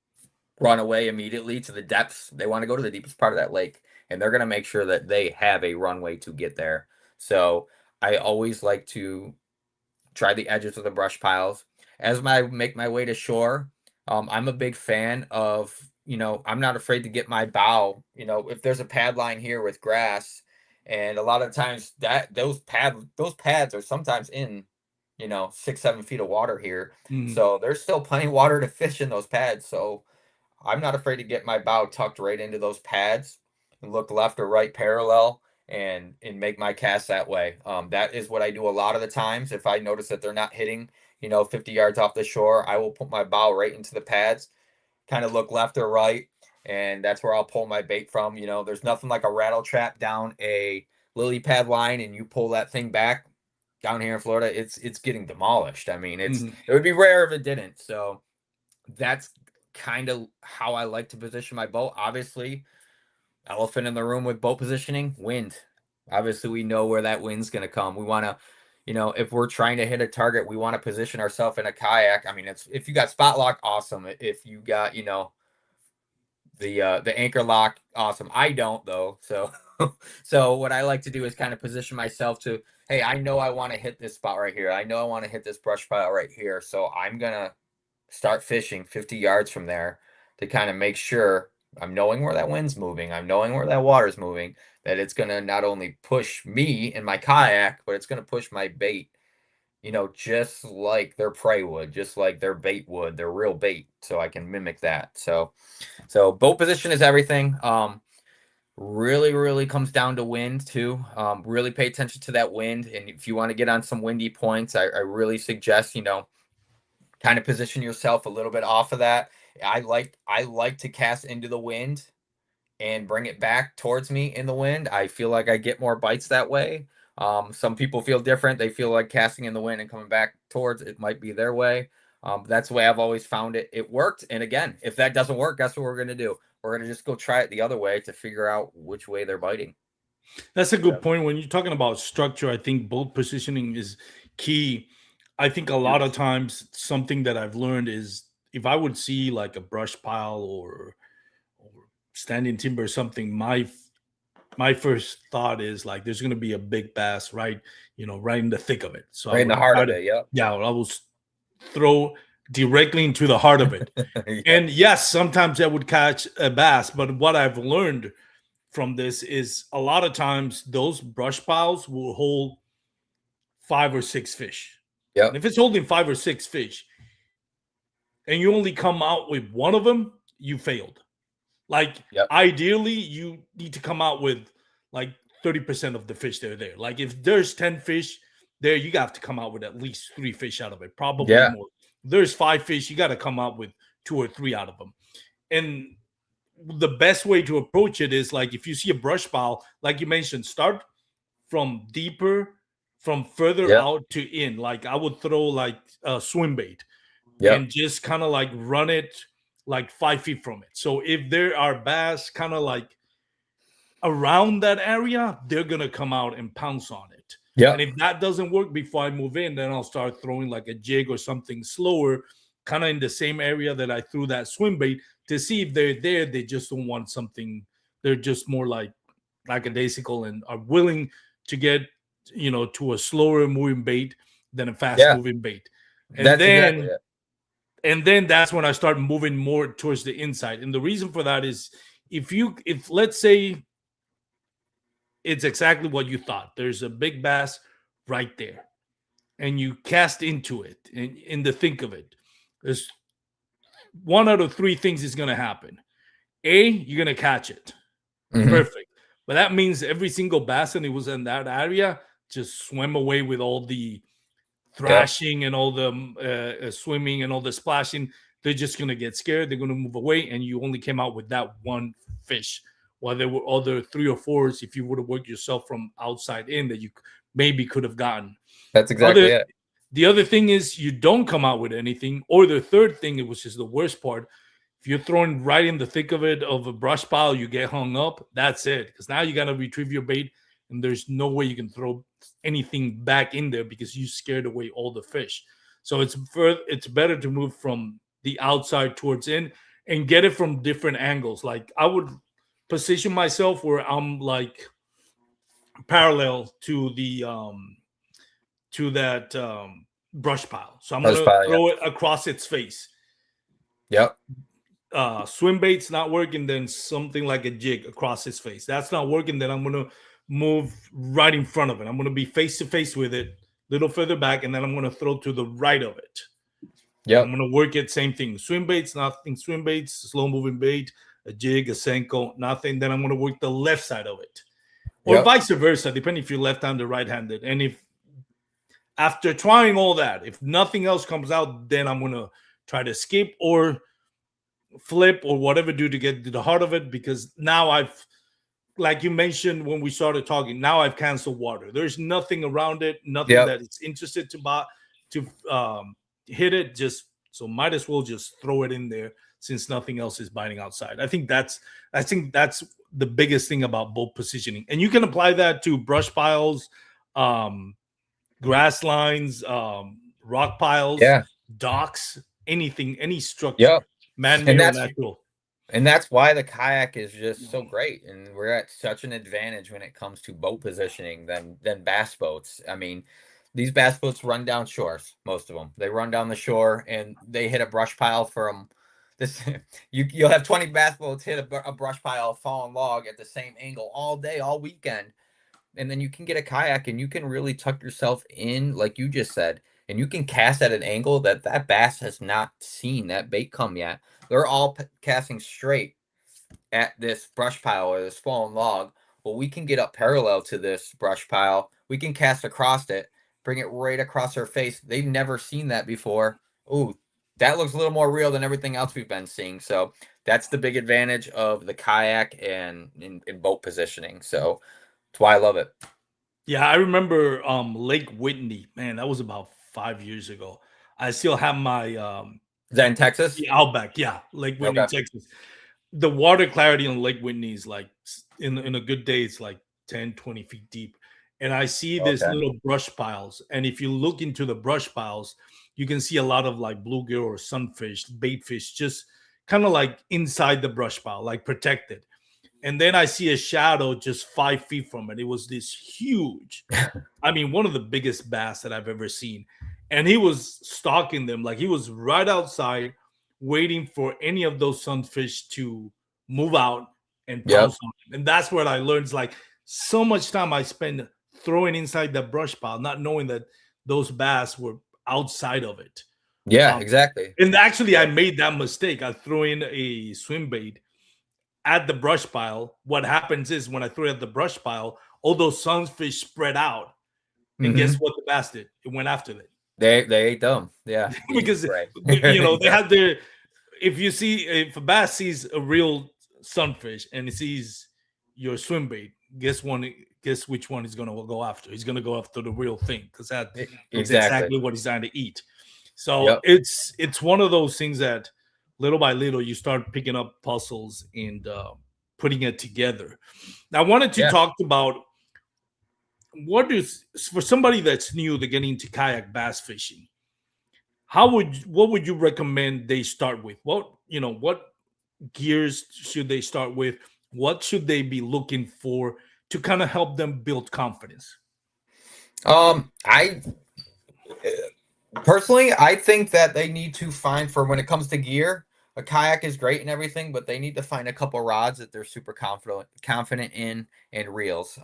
run away immediately to the depths. They want to go to the deepest part of that lake, and they're going to make sure that they have a runway to get there. So I always like to try the edges of the brush piles. As I make my way to shore, I'm a big fan of, I'm not afraid to get my bow. If there's a pad line here with grass, and a lot of times those pads are sometimes in, 6-7 feet of water here. Mhm. So there's still plenty of water to fish in those pads. So I'm not afraid to get my bow tucked right into those pads and look left or right parallel and make my cast that way. That is what I do a lot of the times. If I notice that they're not hitting, 50 yards off the shore, I will put my bow right into the pads, kind of look left or right, and that's where I'll pull my bait from. There's nothing like a rattle trap down a lily pad line, and you pull that thing back down here in Florida, it's getting demolished. I mean, it would be rare if it didn't. So that's kind of how I like to position my boat. Obviously, elephant in the room with boat positioning, wind. Obviously, we know where that wind's going to come. We want to, if we're trying to hit a target, we want to position ourselves in a kayak. I mean, if you got spot lock, awesome. If you got, the anchor lock, awesome. I don't though. So so what I like to do is kind of position myself to, hey, I know I want to hit this spot right here. I know I want to hit this brush pile right here. So I'm going to start fishing 50 yards from there to kind of make sure I'm knowing where that wind's moving. I'm knowing where that water's moving, that it's going to not only push me in my kayak, but it's going to push my bait, just like their prey would, just like their bait would, their real bait. So I can mimic that. So boat position is everything. Really, really comes down to wind too. Really pay attention to that wind. And if you want to get on some windy points, I really suggest, kind of position yourself a little bit off of that. I like to cast into the wind and bring it back towards me in the wind. I feel like I get more bites that way. Some people feel different. They feel like casting in the wind and coming back towards it might be their way. That's the way I've always found it. It worked. And again, if that doesn't work, guess what we're going to do? We're going to just go try it the other way to figure out which way they're biting. That's a good point. When you're talking about structure, I think boat positioning is key. I think a lot of times something that I've learned is if I would see like a brush pile or standing timber or something, my first thought is like there's going to be a big bass right in the thick of it. So right in the heart of it. Yeah, I will throw directly into the heart of it. Yeah. And yes, sometimes I would catch a bass, but what I've learned from this is a lot of times those brush piles will hold 5 or 6 fish. Yeah. And if it's holding 5 or 6 fish and you only come out with one of them, you failed. Like ideally, you need to come out with like 30% of the fish that are there. Like if there's 10 fish there, you have to come out with at least 3 fish out of it, probably more. If there's 5 fish, you got to come out with 2 or 3 out of them. And the best way to approach it is like if you see a brush pile, like you mentioned, start from further out to in. Like I would throw like a swim bait and just kind of like run it like 5 feet from it. So if there are bass kind of like around that area, they're gonna come out and pounce on it. And if that doesn't work before I move in, then I'll start throwing like a jig or something slower, kind of in the same area that I threw that swim bait to see if they're there. They just don't want something. They're just more like lackadaisical and are willing to get to a slower moving bait than a fast moving bait. And And then that's when I start moving more towards the inside. And the reason for that is if let's say it's exactly what you thought, there's a big bass right there and you cast into it and in the think of it, there's 1 out of 3 things is going to happen. A, you're going to catch it. Perfect. But that means every single bass that was in that area just swam away with all the thrashing and all the swimming and all the splashing. They're just going to get scared. They're going to move away. And you only came out with that 1 fish. While there were other 3 or 4s, if you would have worked yourself from outside in, that you maybe could have gotten. That's exactly it. The other thing is you don't come out with anything. Or the third thing, which is the worst part, if you're throwing right in the thick of it of a brush pile, you get hung up. That's it. Because now you got to retrieve your bait, and there's no way you can throw anything back in there because you scared away all the fish. So it's better to move from the outside towards in. and get it from different angles. Like I would position myself where I'm like parallel to the to that brush pile. So I'm First gonna pile, throw it across its face. yep. Swim bait's not working, then something like a jig across his face. That's not working, then I'm gonna move right in front of it. I'm gonna be face to face with it, little further back, and then I'm gonna throw to the right of it. Yep. I'm gonna work it, same thing. Swim baits, nothing. Swim baits, slow moving bait, a jig, a senko, nothing. Then I'm gonna work the left side of it, or Yep. vice versa, depending if you're left-handed, right-handed. And if after trying all that, if nothing else comes out, then I'm gonna try to skip or flip or whatever do to get to the heart of it, because now I've, like you mentioned when we started talking, now I've canceled water. There's nothing around it, nothing Yep. that it's interested to hit it. Just so might as well just throw it in there since nothing else is biting outside. I think that's the biggest thing about boat positioning, and you can apply that to brush piles, grass lines, rock piles, Yeah. docks, anything, any structure. Yep. Man-made or natural. And that's why the kayak is just so great, and we're at such an advantage when it comes to boat positioning than bass boats. I mean, these bass boats run down shores, most of them. They run down the shore and they hit a brush pile from this. You'll have 20 bass boats hit a brush pile, fallen log at the same angle all day, all weekend, and then you can get a kayak and you can really tuck yourself in, like you just said, and you can cast at an angle that bass has not seen that bait come yet. They're all casting straight at this brush pile or this fallen log. Well, we can get up parallel to this brush pile. We can cast across it, bring it right across her face. They've never seen that before. Ooh, that looks a little more real than everything else we've been seeing. So that's the big advantage of the kayak and in boat positioning. So that's why I love it. Yeah, I remember Lake Whitney. Man, that was about 5 years ago. I still have my Is that in Texas? the Outback. Yeah, Lake Whitney, Okay. Texas. The water clarity on Lake Whitney is like in a good day, it's like 10, 20 feet deep. And I see this Okay. little brush piles. And if you look into the brush piles, you can see a lot of like bluegill or sunfish, bait fish, just kind of like inside the brush pile, like protected. And then I see a shadow just 5 feet from it. It was this huge, I mean, one of the biggest bass that I've ever seen. And he was stalking them, like he was right outside waiting for any of those sunfish to move out and pounce on them. And that's what I learned. It's like so much time I spend throwing inside the brush pile, not knowing that those bass were outside of it. Yeah, exactly. And actually, I made that mistake. I threw in a swim bait at the brush pile. What happens is when I threw it at the brush pile, all those sunfish spread out. And guess what the bass did? It went after them. They ate them. Yeah. Because they had their, if a bass sees a real sunfish and he sees your swim bait, guess which one he's gonna go after? He's gonna go after the real thing, because that's exactly what he's trying to eat. So it's one of those things that little by little you start picking up puzzles and putting it together. Now, I wanted to talk about what is, for somebody that's new to getting into kayak bass fishing, what would you recommend they start with? What gears should they start with? What should they be looking for to kind of help them build confidence? I personally, I think that they need to find, for when it comes to gear, a kayak is great and everything, but they need to find a couple rods that they're super confident in, and reels.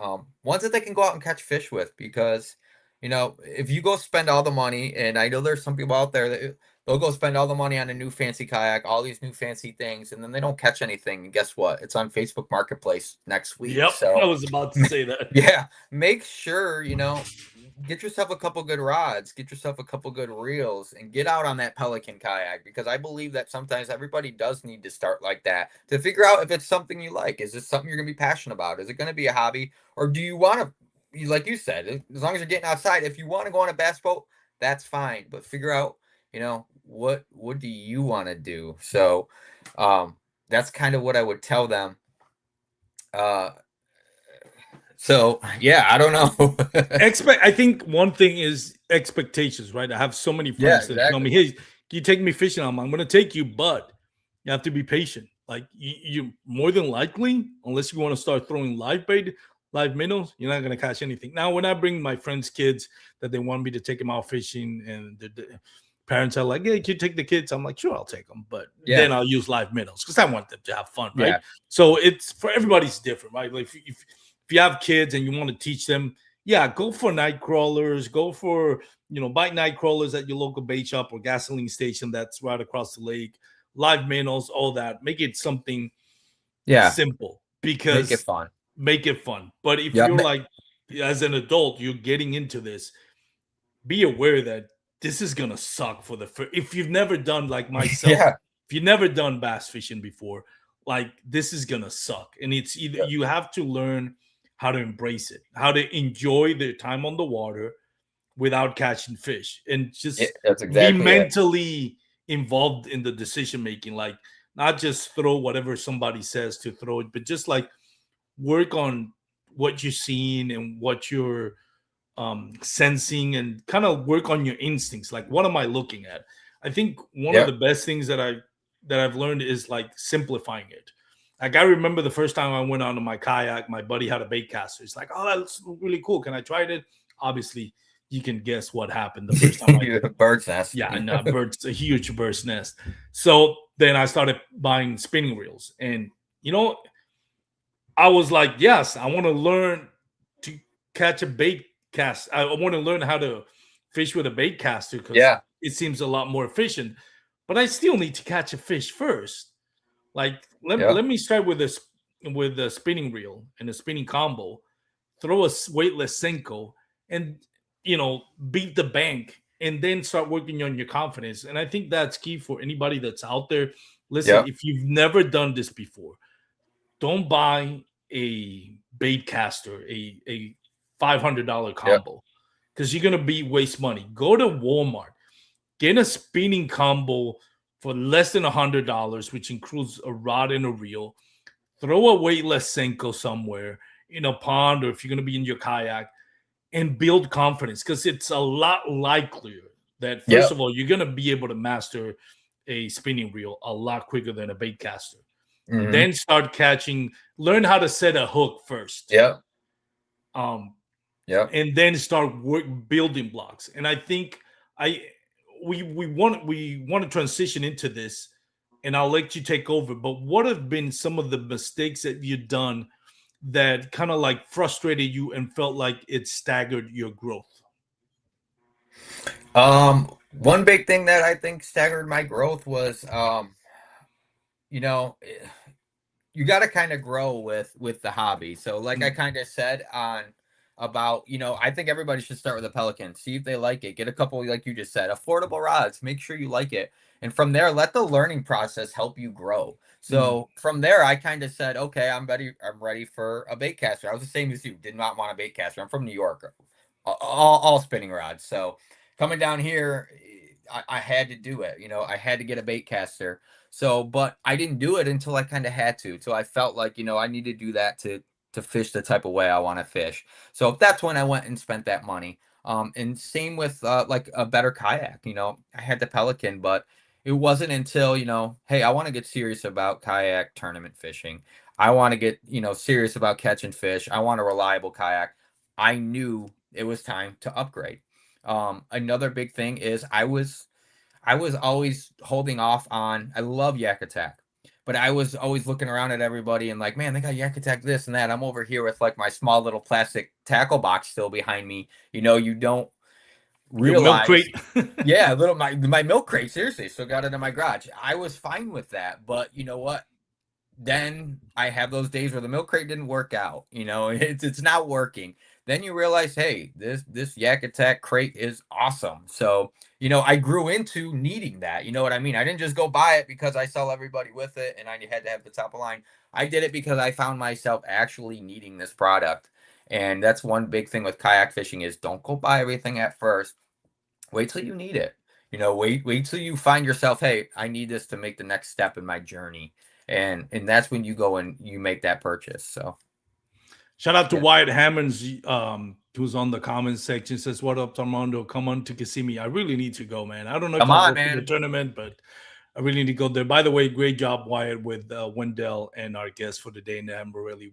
Ones that they can go out and catch fish with, because if you go spend all the money, and I know there's some people out there that they'll go spend all the money on a new fancy kayak, all these new fancy things, and then they don't catch anything. And guess what? It's on Facebook Marketplace next week. Yep, so I was about to say that. Yeah, make sure get yourself a couple good rods, get yourself a couple good reels, and get out on that Pelican kayak, because I believe that sometimes everybody does need to start like that to figure out if it's something you like. Is this something you're going to be passionate about? Is it going to be a hobby? Or do you want to, like you said, as long as you're getting outside, if you want to go on a bass boat, that's fine. But figure out, what do you want to do? So that's kind of what I would tell them. So yeah, I don't know. I think one thing is expectations, right? I have so many friends that tell me, "Hey, you take me fishing. I'm going to take you, but You have to be patient. Like you more than likely, unless you want to start throwing live bait, live minnows, you're not gonna catch anything. Now, when I bring my friends' kids that they want me to take them out fishing, and the parents are like, "Hey, can you take the kids?" I'm like, "Sure, I'll take them," but then I'll use live minnows because I want them to have fun, right? Yeah. So it's for everybody's different, right? Like if you have kids and you want to teach them, yeah, go for night crawlers, go for buy night crawlers at your local bait shop or gasoline station that's right across the lake, live minnows, all that. Make it something simple because make it fun. But if you're like, as an adult, you're getting into this, be aware that this is gonna suck for the first. If you've never done, like myself, if you've never done bass fishing before, like this is gonna suck. And it's either you have to learn how to embrace it, how to enjoy the time on the water without catching fish, and just be mentally involved in the decision making. Like, not just throw whatever somebody says to throw it, but just like work on what you're seeing and what you're sensing, and kind of work on your instincts. Like, what am I looking at? I think one of the best things that I've learned is like simplifying it. Like, I remember the first time I went onto my kayak, my buddy had a bait caster. He's like, "Oh, that's really cool. Can I try it?" Obviously, you can guess what happened the first time. Bird's nest. Yeah, and a huge bird's nest. So then I started buying spinning reels, and I was like, yes, I want to learn to catch a bait cast. I want to learn how to fish with a bait caster because it seems a lot more efficient. But I still need to catch a fish first. Like, let me start with a spinning reel and a spinning combo, throw a weightless Senko, and beat the bank, and then start working on your confidence. And I think that's key for anybody that's out there. Listen, if you've never done this before, don't buy a bait caster, a $500 combo, because you're gonna waste money. Go to Walmart, get a spinning combo for less than $100, which includes a rod and a reel. Throw a weightless Senko somewhere in a pond, or if you're gonna be in your kayak, and build confidence, because it's a lot likelier that first of all you're gonna be able to master a spinning reel a lot quicker than a bait caster. Mm-hmm. Then start catching, learn how to set a hook first. And then start building blocks. And I think we want to transition into this, and I'll let you take over. But what have been some of the mistakes that you've done that kind of like frustrated you and felt like it staggered your growth? One big thing that I think staggered my growth was you got to kind of grow with the hobby. So like I kind of said about, I think everybody should start with a Pelican, see if they like it, get a couple, like you just said, affordable rods, make sure you like it. And from there, let the learning process help you grow. So from there, I kind of said, okay, I'm ready for a bait caster. I was the same as you, did not want a bait caster. I'm from New York, all spinning rods. So coming down here, I had to do it. I had to get a bait caster. So, but I didn't do it until I kind of had to. So I felt like, I need to do that to fish the type of way I want to fish. So that's when I went and spent that money. And same with like a better kayak. I had the Pelican, but it wasn't until, hey, I want to get serious about kayak tournament fishing. I want to get, serious about catching fish. I want a reliable kayak. I knew it was time to upgrade. Another big thing is I was always holding off on, I love Yak Attack, but I was always looking around at everybody and like, man, they got Yak Attack this and that. I'm over here with like my small little plastic tackle box still behind me. You don't realize. Your milk crate. my milk crate, seriously, still got it in my garage. I was fine with that, but you know what? Then I have those days where the milk crate didn't work out. It's not working. Then you realize, hey, this Yak Attack crate is awesome. So, I grew into needing that. You know what I mean? I didn't just go buy it because I saw everybody with it and I had to have the top of line. I did it because I found myself actually needing this product. And that's one big thing with kayak fishing is don't go buy everything at first. Wait till you need it. Wait till you find yourself, hey, I need this to make the next step in my journey. And that's when you go and you make that purchase. So shout out to Wyatt Hammonds, who's on the comments section, says, "What up, Armando? Come on to Kissimmee. I really need to go, man. I don't know if I'll go to the tournament, but I really need to go there. By the way, great job, Wyatt, with Wendell and our guest for the day, Daniel Morelli.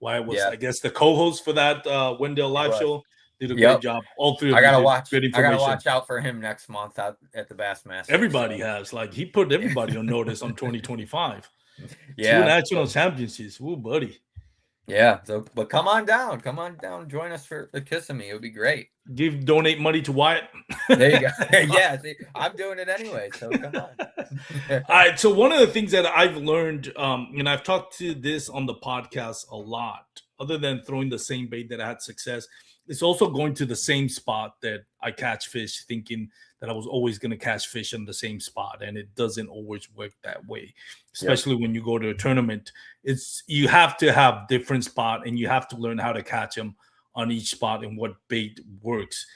Wyatt was, Yeah, I guess, the co-host for that Wendell it live was. show. Did a great Yep. job. All three of I you gotta did watch. good I gotta information. watch out for him next month out at the Bassmasters. Everybody So. has. Like, he put everybody on notice on 2025. Yeah. 2 national championships. Ooh, buddy. Yeah. So, but come on down. Join us for the Kissimmee. It would be great. Donate money to Wyatt. There you go. Yeah. See, I'm doing it anyway. So come on. All right. So one of the things that I've learned, and I've talked to this on the podcast a lot, other than throwing the same bait that I had success, it's also going to the same spot that I catch fish, thinking that I was always going to catch fish in the same spot, and it doesn't always work that way. Especially when you go to a tournament, you have to have different spot, and you have to learn how to catch them on each spot and what bait works.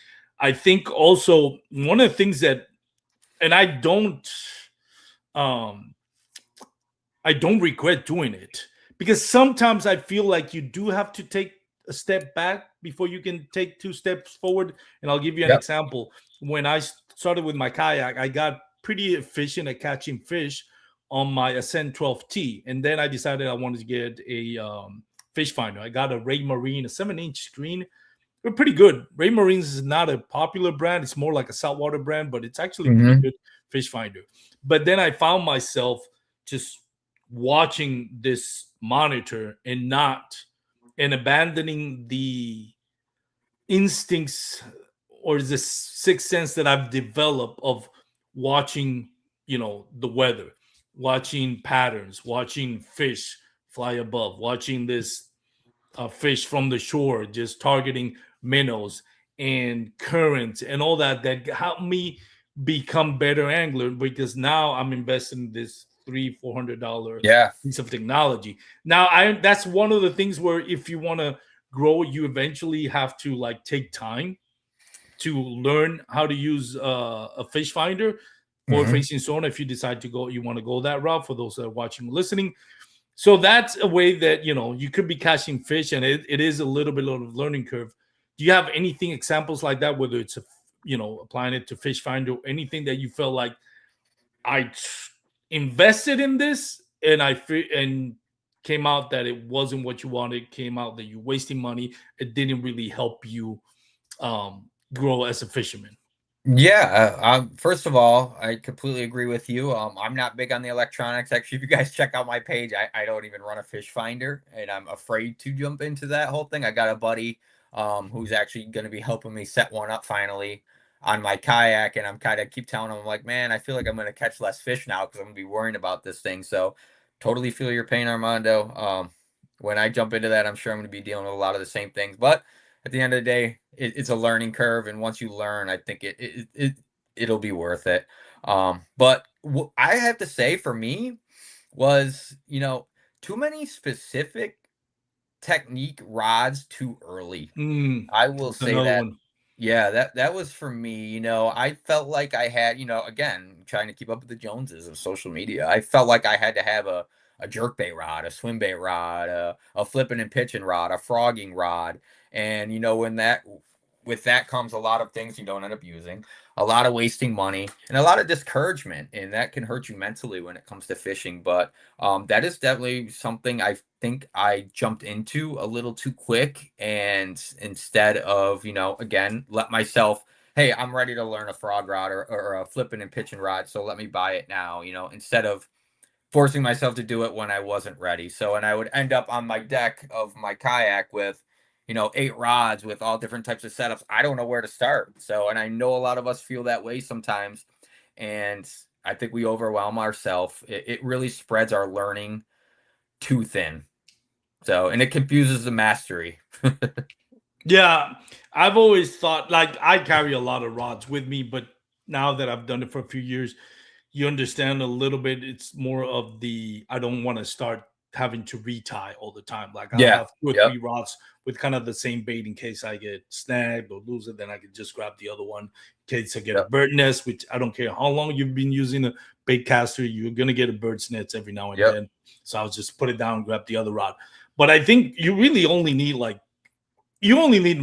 I think also one of the things that, and I don't regret doing it, because sometimes I feel like you do have to take a step back before you can take 2 steps forward. And I'll give you an example. When I started with my kayak, I got pretty efficient at catching fish on my Ascent 12T. And then I decided I wanted to get a fish finder. I got a Ray Marine, a 7-inch screen. They're pretty good. Ray Marines is not a popular brand. It's more like a saltwater brand, but it's actually a pretty good fish finder. But then I found myself just watching this monitor and abandoning the instincts or the sixth sense that I've developed of watching, the weather, watching patterns, watching fish fly above, watching this fish from the shore, just targeting minnows and currents and all that helped me become better angler, because now I'm investing in this $300-$400 piece of technology. Now that's one of the things where if you want to grow, you eventually have to like take time to learn how to use a fish finder for facing zone. If you decide you want to go that route, for those that are watching and listening. So that's a way that you could be catching fish, and it is a little bit of a learning curve. Do you have anything examples like that, whether it's applying it to fish finder, anything that you felt like I invested in this and came out that it wasn't what you wanted, came out that you're wasting money, it didn't really help you grow as a fisherman? Yeah. First of all, I completely agree with you. I'm not big on the electronics. Actually, if you guys check out my page, I don't even run a fish finder, and I'm afraid to jump into that whole thing. I got a buddy who's actually going to be helping me set one up finally on my kayak, and I'm kind of keep telling him, I'm like, man, I feel like I'm going to catch less fish now because I'm going to be worrying about this thing. So totally feel your pain, Armando. When I jump into that, I'm sure I'm going to be dealing with a lot of the same things, but at the end of the day, it's a learning curve, and once you learn, I think it'll be worth it. But I have to say, for me, was too many specific technique rods too early. I will say that. One. Yeah, that was for me. I felt like I had, again, trying to keep up with the Joneses of social media. I felt like I had to have a jerkbait rod, a swim bait rod, a flipping and pitching rod, a frogging rod. And, with that comes a lot of things you don't end up using, a lot of wasting money, and a lot of discouragement. And that can hurt you mentally when it comes to fishing. But that is definitely something I think I jumped into a little too quick. And instead of, again, let myself, hey, I'm ready to learn a frog rod or a flipping and pitching rod, so let me buy it now, instead of forcing myself to do it when I wasn't ready. So, and I would end up on my deck of my kayak with 8 rods with all different types of setups. I don't know where to start. So, and I know a lot of us feel that way sometimes. And I think we overwhelm ourselves. It really spreads our learning too thin. So, and it confuses the mastery. Yeah. I've always thought, like, I carry a lot of rods with me, but now that I've done it for a few years, you understand a little bit. It's more of I don't want to start having to retie all the time. Like I'll have 2 or 3 rods with kind of the same bait in case I get snagged or lose it. Then I can just grab the other one in case I get a bird nest, which I don't care how long you've been using a bait caster, you're going to get a bird's nest every now and then. So I'll just put it down and grab the other rod. But I think you really only need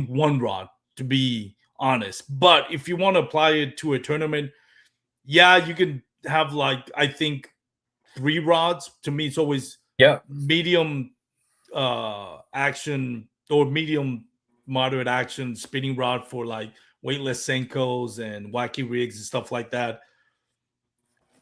one rod, to be honest. But if you want to apply it to a tournament, yeah, you can have like, I think 3 rods. To me, it's always medium action or medium moderate action spinning rod for like weightless Senkos and wacky rigs and stuff like that.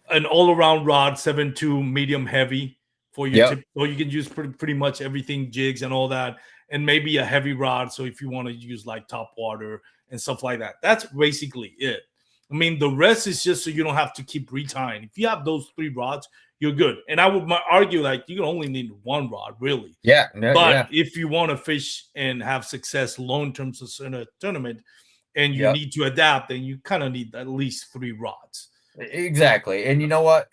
An all-around rod, 7.2 medium heavy for your tip, so you can use pretty much everything, jigs and all that, and maybe a heavy rod. So if you want to use like top water and stuff like that, that's basically it. I mean, the rest is just so you don't have to keep retying. If you have those 3 rods, you're good. And I would argue like you only need 1 rod, really. But if you want to fish and have success long term in a tournament, and you need to adapt, then you kind of need at least 3 rods. Exactly. And you know what?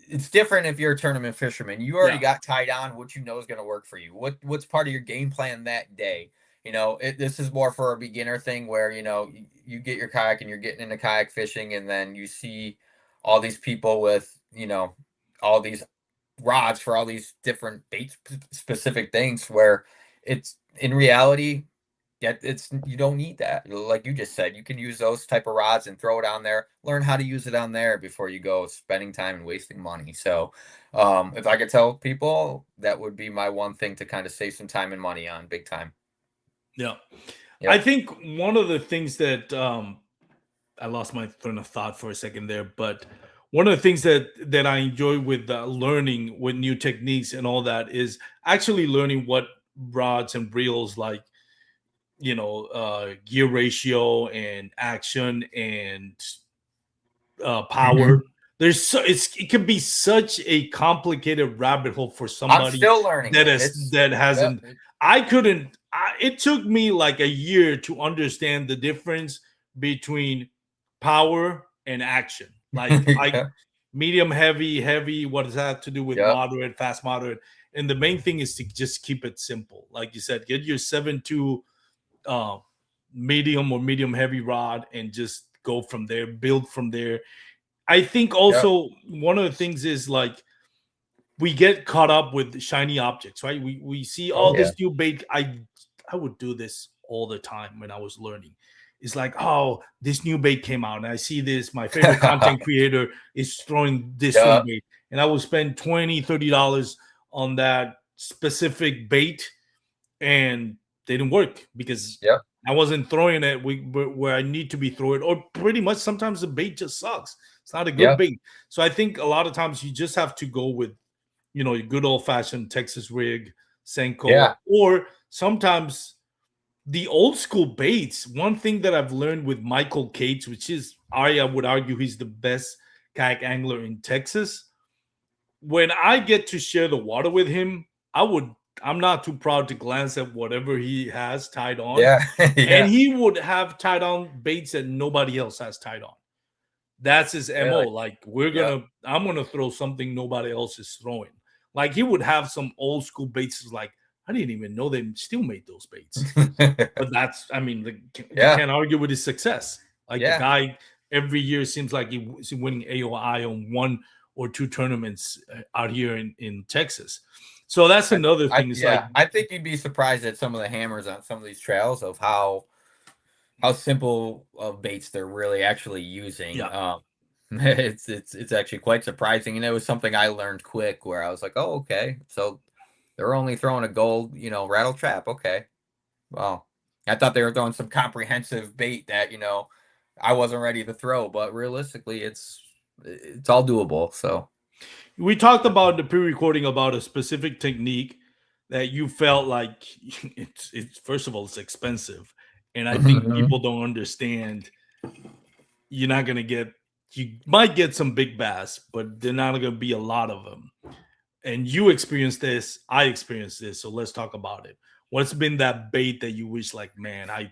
It's different if you're a tournament fisherman. You already got tied on what you know is going to work for you. What's part of your game plan that day? You know, this is more for a beginner thing where, you know, you get your kayak and you're getting into kayak fishing, and then you see all these people with, you know, all these rods for all these different bait specific things, where it's in reality, you don't need that. Like you just said, you can use those type of rods and throw it on there, learn how to use it on there before you go spending time and wasting money. So if I could tell people, that would be my one thing to kind of save some time and money on, big time. I think one of the things that I lost my train of thought for a second there, but one of the things that I enjoy with learning with new techniques and all that is actually learning what rods and reels, like, you know, gear ratio and action and power. It can be such a complicated rabbit hole for somebody. I'm still learning that hasn't. I couldn't. It took me like a year to understand the difference between power and action. Like medium, heavy. What does that have to do with moderate, fast, moderate? And the main thing is to just keep it simple. Like you said, get your 7.2 medium or medium heavy rod and just go from there, build from there. I think also one of the things is like we get caught up with shiny objects, right? We see this new bait. I would do this all the time when I was learning. It's like, oh, this new bait came out and I see this. My favorite content creator is throwing this swim bait. And I would spend $20, $30 on that specific bait, and they didn't work because I wasn't throwing it where I need to be throwing, or pretty much sometimes the bait just sucks. It's not a good bait. So I think a lot of times you just have to go with, you know, your good old fashioned Texas rig, Senko, or sometimes the old school baits. One thing that I've learned with Michael Cates, which is, I would argue he's the best kayak angler in Texas. When I get to share the water with him, I'm not too proud to glance at whatever he has tied on. And he would have tied on baits that nobody else has tied on. That's his MO. Like, I'm going to throw something nobody else is throwing. Like, he would have some old school baits. Like, I didn't even know they still made those baits. But that's, I mean, you can't argue with his success. Like, the guy every year seems like he's winning AOI on 1 or 2 tournaments out here in Texas. So that's another thing. I think you'd be surprised at some of the hammers on some of these trails of how simple of baits they're really actually using. It's actually quite surprising, and it was something I learned quick, where I was like, oh, okay, so they're only throwing a gold, you know, rattle trap. Okay, well, I thought they were throwing some comprehensive bait that, you know, I wasn't ready to throw, but realistically, it's all doable. So we talked about the pre-recording about a specific technique that you felt like it's first of all, it's expensive. And I think people don't understand. You might get some big bass, but they're not going to be a lot of them. And you experienced this, I experienced this. So let's talk about it. What's been that bait that you wish, like, man, I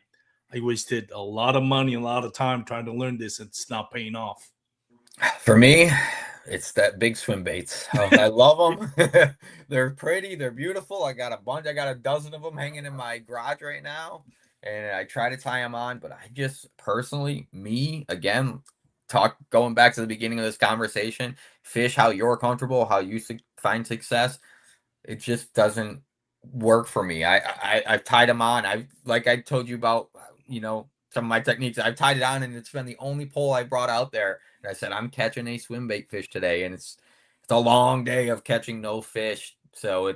wasted a lot of money, a lot of time trying to learn this, and it's not paying off? For me, it's that big swim baits. I love them. They're pretty. They're beautiful. I got a dozen of them hanging in my garage right now, and I try to tie them on. But I just personally, going back to the beginning of this conversation, fish how you're comfortable, how you find success. It just doesn't work for me. I've tied them on. Like I told you about, you know, some of my techniques. I've tied it on, and it's been the only pole I brought out there, And I said, I'm catching a swim bait fish today, and it's a long day of catching no fish. So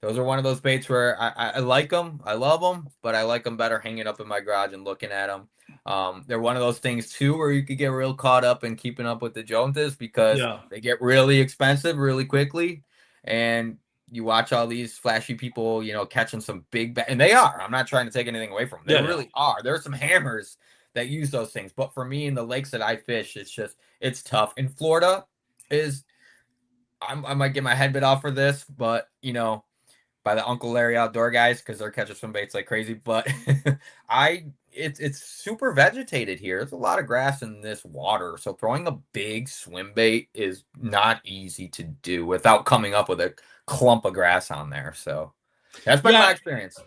those are one of those baits where I like them, I love them, but I like them better hanging up in my garage and looking at them. They're one of those things too where you could get real caught up in keeping up with the Joneses because they get really expensive really quickly, and you watch all these flashy people, catching some big and they are. I'm not trying to take anything away from them. They really are. There are some hammers that use those things, but for me in the lakes that I fish, it's tough. In Florida, I might get my head bit off for this, but by the Uncle Larry Outdoor guys because they're catching swim baits like crazy. But it's super vegetated here. There's a lot of grass in this water, so throwing a big swim bait is not easy to do without coming up with a clump of grass on there. So that's been my experience.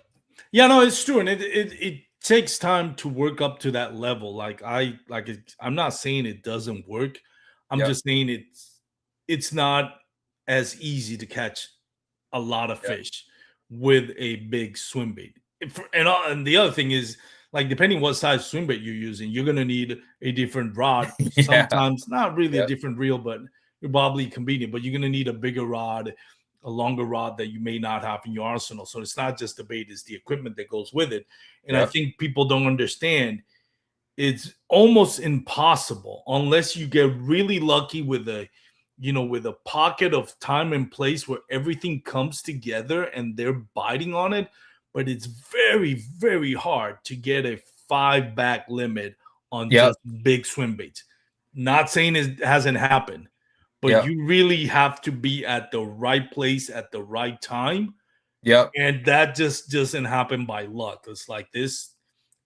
Yeah, no, it's true, and it takes time to work up to that level. I'm not saying it doesn't work. I'm just saying it's not as easy to catch a lot of fish with a big swim bait. And the other thing is, like, depending what size swim bait you're using, you're gonna need a different rod. Sometimes not really a different reel, but you're probably convenient. But you're gonna need a bigger rod, a longer rod that you may not have in your arsenal. So it's not just the bait; it's the equipment that goes with it. And I think people don't understand. It's almost impossible unless you get really lucky with a pocket of time and place where everything comes together and they're biting on it. But it's very, very hard to get a 5 back limit on just big swim baits. Not saying it hasn't happened, but you really have to be at the right place at the right time. And that just doesn't happen by luck. It's like this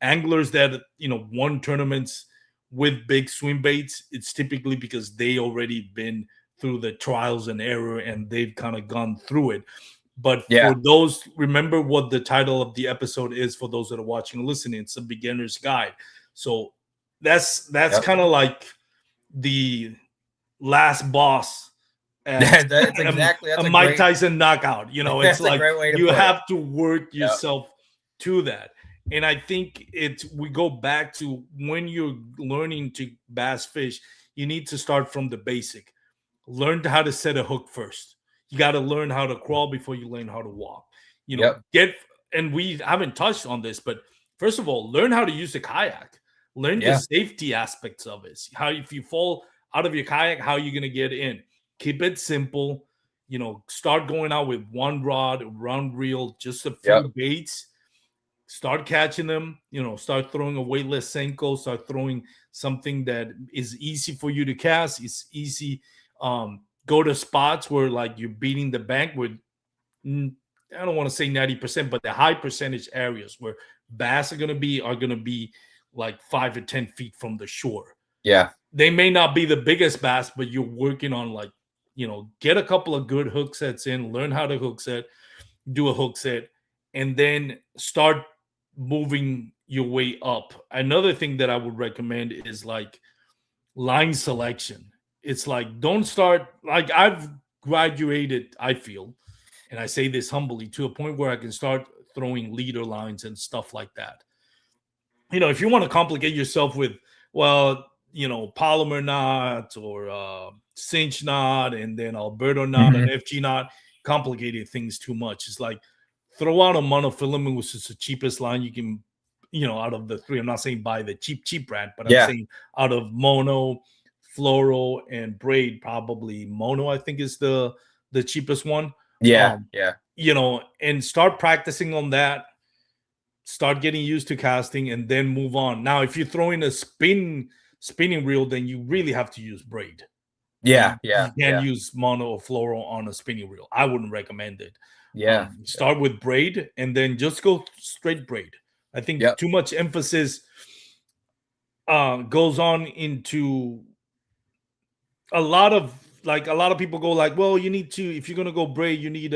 anglers that won tournaments with big swim baits, it's typically because they already been through the trials and error and they've kind of gone through it. But for those, remember what the title of the episode is for those that are watching and listening. It's a beginner's guide. So that's kind of like the last boss at that's exactly a Mike Tyson knockout. It's like you have to work yourself to that. And I think we go back to when you're learning to bass fish, you need to start from the basic. Learn how to set a hook first. You got to learn how to crawl before you learn how to walk. And we haven't touched on this, but first of all, learn how to use a kayak. Learn the safety aspects of it. How if you fall out of your kayak, how you're gonna get in. Keep it simple. Start going out with one rod, one reel, just a few baits. Start catching them, start throwing a weightless Senko, start throwing something that is easy for you to cast. It's easy. Go to spots where like you're beating the bank with, I don't want to say 90%, but the high percentage areas where bass are going to be like 5 or 10 feet from the shore. Yeah. They may not be the biggest bass, but you're working on get a couple of good hook sets in, learn how to hook set, do a hook set, and then start moving your way up. Another thing that I would recommend is like line selection. It's like, don't start, like I've graduated, I feel, and I say this humbly, to a point where I can start throwing leader lines and stuff like that. If you want to complicate yourself with, polymer knot or cinch knot and then Alberto knot and FG knot, complicated things too much. It's like, throw out a monofilament, which is the cheapest line you can, out of the three. I'm not saying buy the cheap brand, but I'm saying out of mono, fluoro, and braid, probably mono, I think, is the cheapest one. And start practicing on that. Start getting used to casting and then move on. Now, if you're throwing a spinning reel, then you really have to use braid. You can't use mono or fluoro on a spinning reel. I wouldn't recommend it. Start with braid and then just go straight braid. I think too much emphasis goes on into a lot of people go like, well, you need to, if you're going to go braid, you need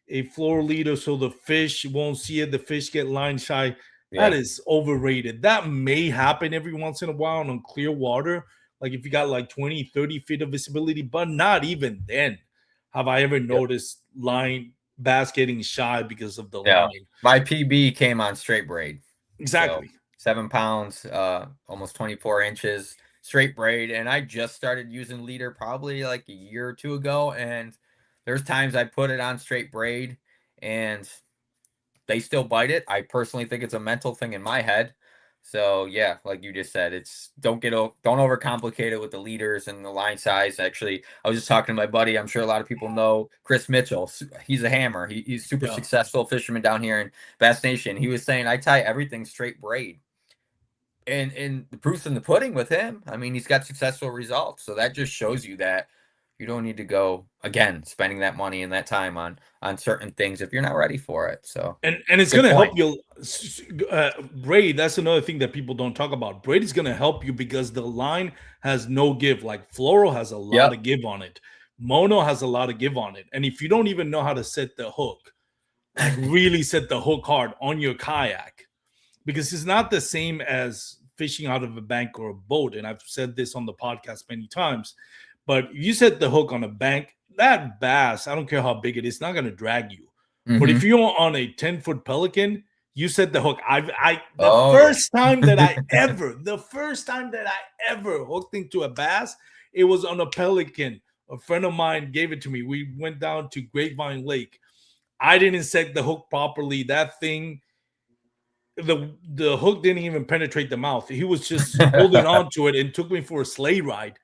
a floor leader so the fish won't see it. The fish get line shy. That is overrated. That may happen every once in a while on clear water. Like if you got like 20, 30 feet of visibility, but not even then have I ever noticed bass getting shy because of the line. My PB came on straight braid. Exactly. So 7 pounds, almost 24 inches. straight braid, and I just started using leader probably like a year or two ago, and there's times I put it on straight braid and they still bite it. I personally think it's a mental thing in my head. So yeah, like you just said, it's don't overcomplicate it with the leaders and the line size. Actually, I was just talking to my buddy. I'm sure a lot of people know Chris Mitchell. He's a hammer. He's super successful fisherman down here in Bass Nation. He was saying I tie everything straight braid, and the proof's in the pudding with him. I mean, he's got successful results. So that just shows you that you don't need to go again spending that money and that time on certain things if you're not ready for it. So and it's going to help you. Braid, that's another thing that people don't talk about. Braid is going to help you because the line has no give. Like fluoro has a lot of give on it. Mono has a lot of give on it. And if you don't even know how to set the hook, like really set the hook hard on your kayak, because it's not the same as fishing out of a bank or a boat. And I've said this on the podcast many times, but you set the hook on a bank, that bass, I don't care how big it is, not going to drag you. Mm-hmm. But if you're on a 10-foot Pelican, you set the hook. The first time that I ever hooked into a bass, it was on a Pelican. A friend of mine gave it to me. We went down to Grapevine Lake. I didn't set the hook properly. That thing, the hook didn't even penetrate the mouth. He was just holding on to it and took me for a sleigh ride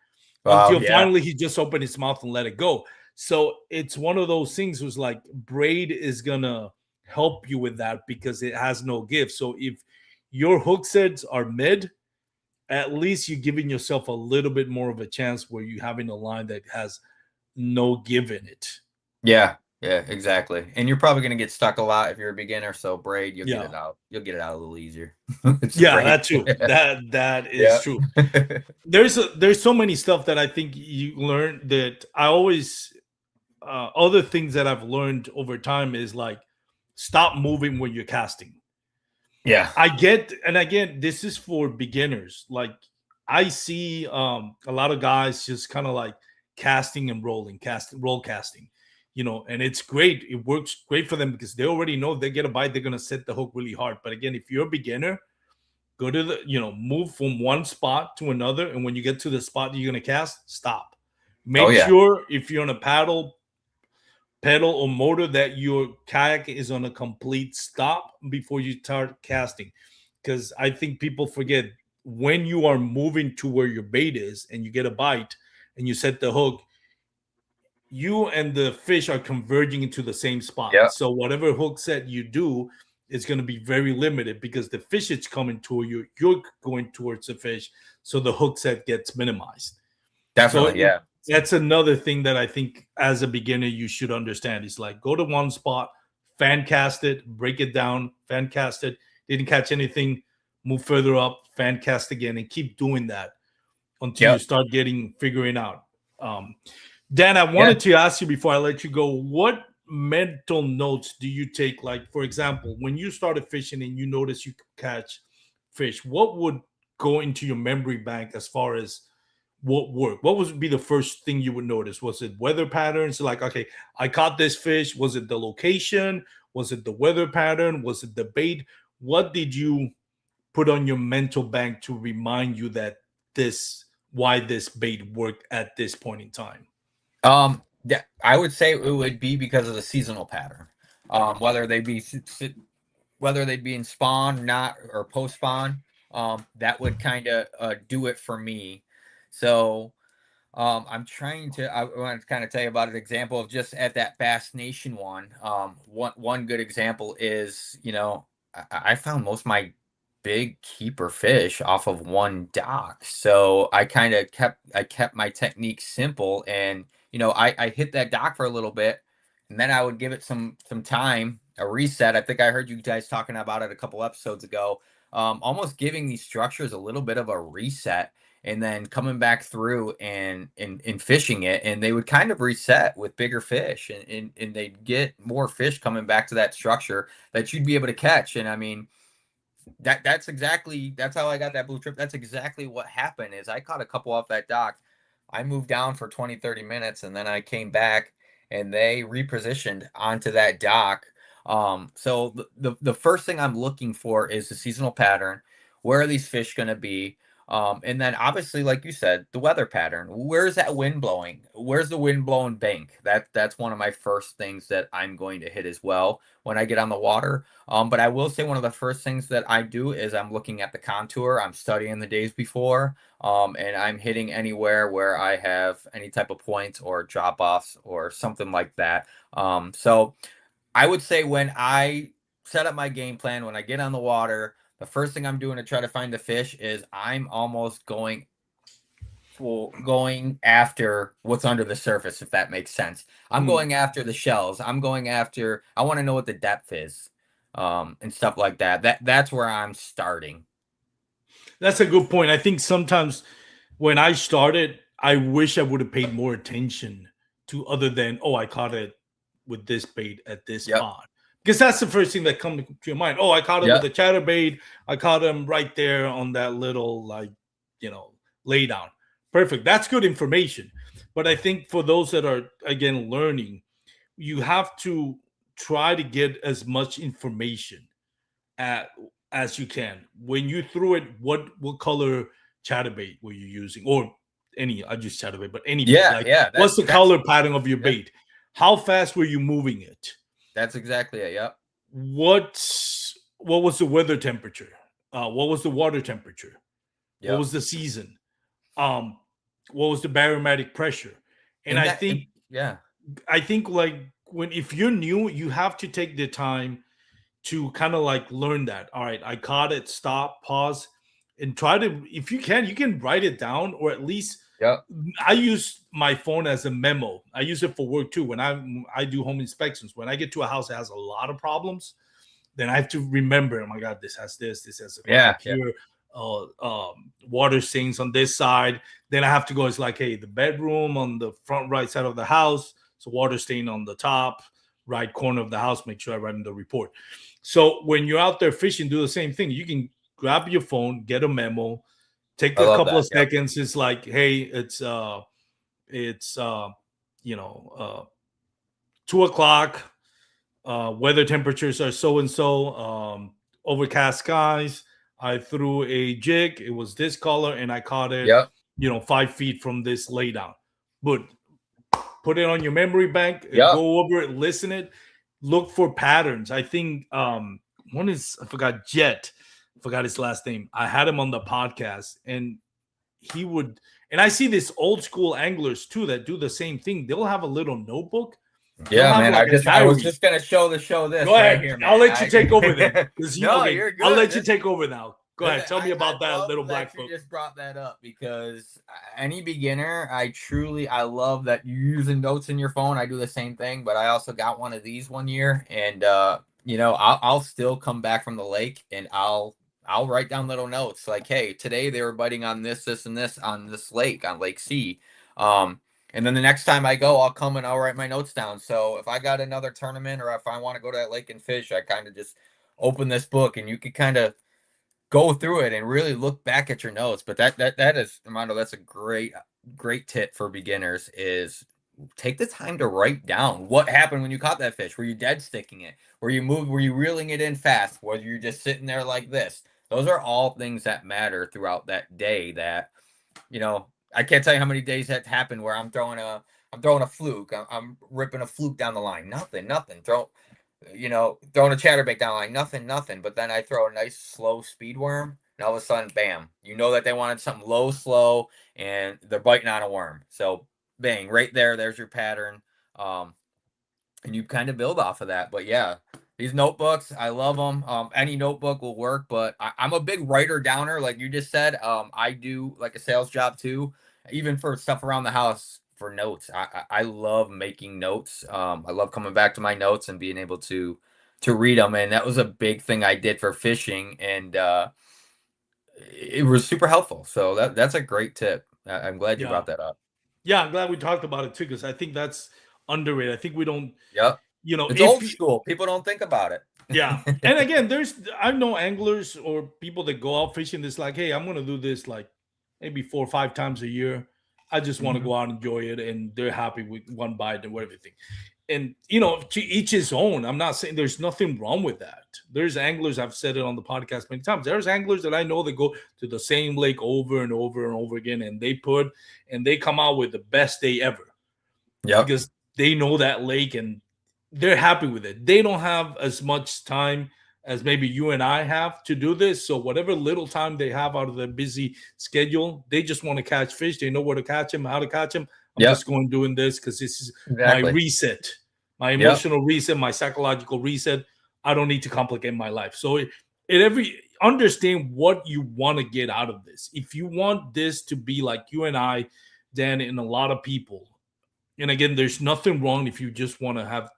until finally he just opened his mouth and let it go. So it's one of those things was like braid is going to help you with that because it has no give. So if your hook sets are mid, at least you're giving yourself a little bit more of a chance where you're having a line that has no give in it. Yeah, exactly. And you're probably going to get stuck a lot if you're a beginner. So braid, you'll get it out. You'll get it out a little easier. That's true. That is true. There's so many stuff that I think you learn that I always other things that I've learned over time is like stop moving when you're casting. Yeah, I get, and again, this is for beginners. Like I see a lot of guys just kind of like casting and roll casting, and it's great. It works great for them because they already know if they get a bite, they're gonna set the hook really hard. But again, if you're a beginner, go to the, move from one spot to another, and when you get to the spot you're gonna cast, stop. Make sure if you're on a pedal or motor that your kayak is on a complete stop before you start casting, because I think people forget when you are moving to where your bait is and you get a bite and you set the hook, you and the fish are converging into the same spot. So whatever hook set you do is going to be very limited because the fish is coming to you, you're going towards the fish, so the hook set gets minimized. Definitely, That's another thing that I think as a beginner you should understand. Is like go to one spot, fan cast it, break it down, fan cast it, didn't catch anything, move further up, fan cast again, and keep doing that until you start figuring out. Dan, I wanted to ask you before I let you go, what mental notes do you take? Like, for example, when you started fishing and you noticed you could catch fish, what would go into your memory bank as far as what worked? What would be the first thing you would notice? Was it weather patterns? Like, okay, I caught this fish. Was it the location? Was it the weather pattern? Was it the bait? What did you put on your mental bank to remind you that why this bait worked at this point in time? I would say it would be because of the seasonal pattern. Whether they'd be in spawn, not or post spawn, that would kind of do it for me. So I want to kind of tell you about an example of just at that Bass Nation one. One good example is, I found most of my big keeper fish off of one dock. So I kind of kept my technique simple, and I hit that dock for a little bit, and then I would give it some time, a reset. I think I heard you guys talking about it a couple episodes ago. Almost giving these structures a little bit of a reset, and then coming back through and fishing it, and they would kind of reset with bigger fish, and they'd get more fish coming back to that structure that you'd be able to catch. And I mean, that's how I got that blue trip. That's exactly what happened. Is I caught a couple off that dock. I moved down for 20-30 minutes, and then I came back and they repositioned onto that dock. So the first thing I'm looking for is the seasonal pattern. Where are these fish going to be? And then obviously, like you said, the weather pattern. Where's that wind blowing? Where's the wind blowing bank? That's one of my first things that I'm going to hit as well when I get on the water. But I will say one of the first things that I do is I'm looking at the contour. I'm studying the days before, and I'm hitting anywhere where I have any type of points or drop offs or something like that. So I would say when I set up my game plan, when I get on the water, the first thing I'm doing to try to find the fish is I'm almost going after what's under the surface, if that makes sense. I'm going after the shells. I want to know what the depth is, and stuff like that. That's where I'm starting. That's a good point. I think sometimes when I started, I wish I would have paid more attention to other than, oh, I caught it with this bait at this pond. Because that's the first thing that comes to your mind. Oh, I caught him with a chatterbait. I caught him right there on that little, lay down. Perfect. That's good information. But I think for those that are, again, learning, you have to try to get as much information as you can. When you threw it, what color chatterbait were you using? Or any, I just chatterbait, but any bait. What's the color pattern of your bait? How fast were you moving it? That's exactly it. Yep. What was the weather temperature? What was the water temperature? What was the season? What was the barometric pressure? And I think like if you're new, you have to take the time to kind of like learn that. All right, I caught it, stop, pause, and try to, if you can write it down, or at least I use my phone as a memo. I use it for work too. When I do home inspections, when I get to a house that has a lot of problems, then I have to remember, oh my God, this has here, water stains on this side. Then I have to go, it's like, hey, the bedroom on the front right side of the house, so water stain on the top right corner of the house, make sure I write in the report. So when you're out there fishing, do the same thing. You can grab your phone, get a memo, take a couple of seconds. It's like, hey, it's 2 o'clock. Weather temperatures are so and so. Overcast skies. I threw a jig. It was this color, and I caught it. 5 feet from this laydown. But put it on your memory bank. Go over it. Listen it. Look for patterns. I think one is, I forgot, Jet. I forgot his last name. I had him on the podcast, and he would, and I see this old school anglers too that do the same thing. They'll have a little notebook. Man. I was just gonna show this. Go ahead. Here, man. I'll let you take over there. You're good. I'll let you take over now. Go ahead. Tell me about that little black book. You just brought that up because any beginner, I love that you're using notes in your phone. I do the same thing, but I also got one of these one year, and I'll still come back from the lake and I'll write down little notes like, hey, today they were biting on this, and this on this lake, on Lake C. And then the next time I go, I'll come and I'll write my notes down. So if I got another tournament or if I want to go to that lake and fish, I kind of just open this book and you can kind of go through it and really look back at your notes. But that is, Armando, that's a great tip for beginners, is take the time to write down what happened when you caught that fish. Were you dead sticking it? Were you reeling it in fast? Were you just sitting there like this? Those are all things that matter throughout that day that, I can't tell you how many days that happened where I'm throwing a fluke. I'm ripping a fluke down the line. Nothing. Throwing a chatterbait down the line. Nothing. But then I throw a nice slow speed worm, and all of a sudden, bam! That they wanted something low, slow, and they're biting on a worm. So, bang! Right there. There's your pattern. And you kind of build off of that. But yeah, these notebooks, I love them. Any notebook will work, but I'm a big writer downer, like you just said. I do like a sales job too, even for stuff around the house for notes. I love making notes. I love coming back to my notes and being able to read them. And that was a big thing I did for fishing, and it was super helpful. So that's a great tip. I'm glad you brought that up. Yeah, I'm glad we talked about it too, because I think that's underrated. I think we don't. Yep. It's old school. People don't think about it. Yeah. And again, I know anglers or people that go out fishing that's like, hey, I'm going to do this like maybe 4 or 5 times a year. I just want to go out and enjoy it. And they're happy with one bite and everything. And to each his own. I'm not saying there's nothing wrong with that. There's anglers, I've said it on the podcast many times, there's anglers that I know that go to the same lake over and over and over again, and they come out with the best day ever. Yep. Because they know that lake and they're happy with it. They don't have as much time as maybe you and I have to do this. So whatever little time they have out of their busy schedule, they just want to catch fish. They know where to catch them, how to catch them. I'm just going doing this because this is my reset, my emotional reset, my psychological reset. I don't need to complicate my life. So understand what you want to get out of this. If you want this to be like you and I, Dan, and a lot of people, and again, there's nothing wrong if you just want to have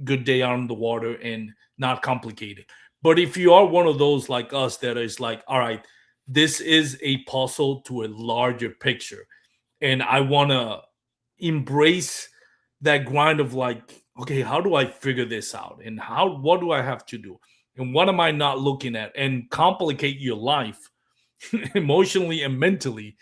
good day out on the water and not complicate it. But if you are one of those like us that is like, all right, this is a puzzle to a larger picture, and I want to embrace that grind of like, okay, how do I figure this out, and what do I have to do, and what am I not looking at, and complicate your life emotionally and mentally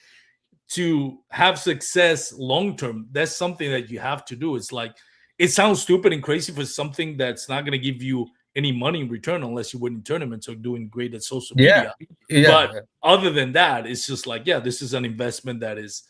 to have success long term. That's something that you have to do. It's like, it sounds stupid and crazy for something that's not going to give you any money in return unless you win in tournaments or doing great at social media. But other than that, it's just like, this is an investment that is,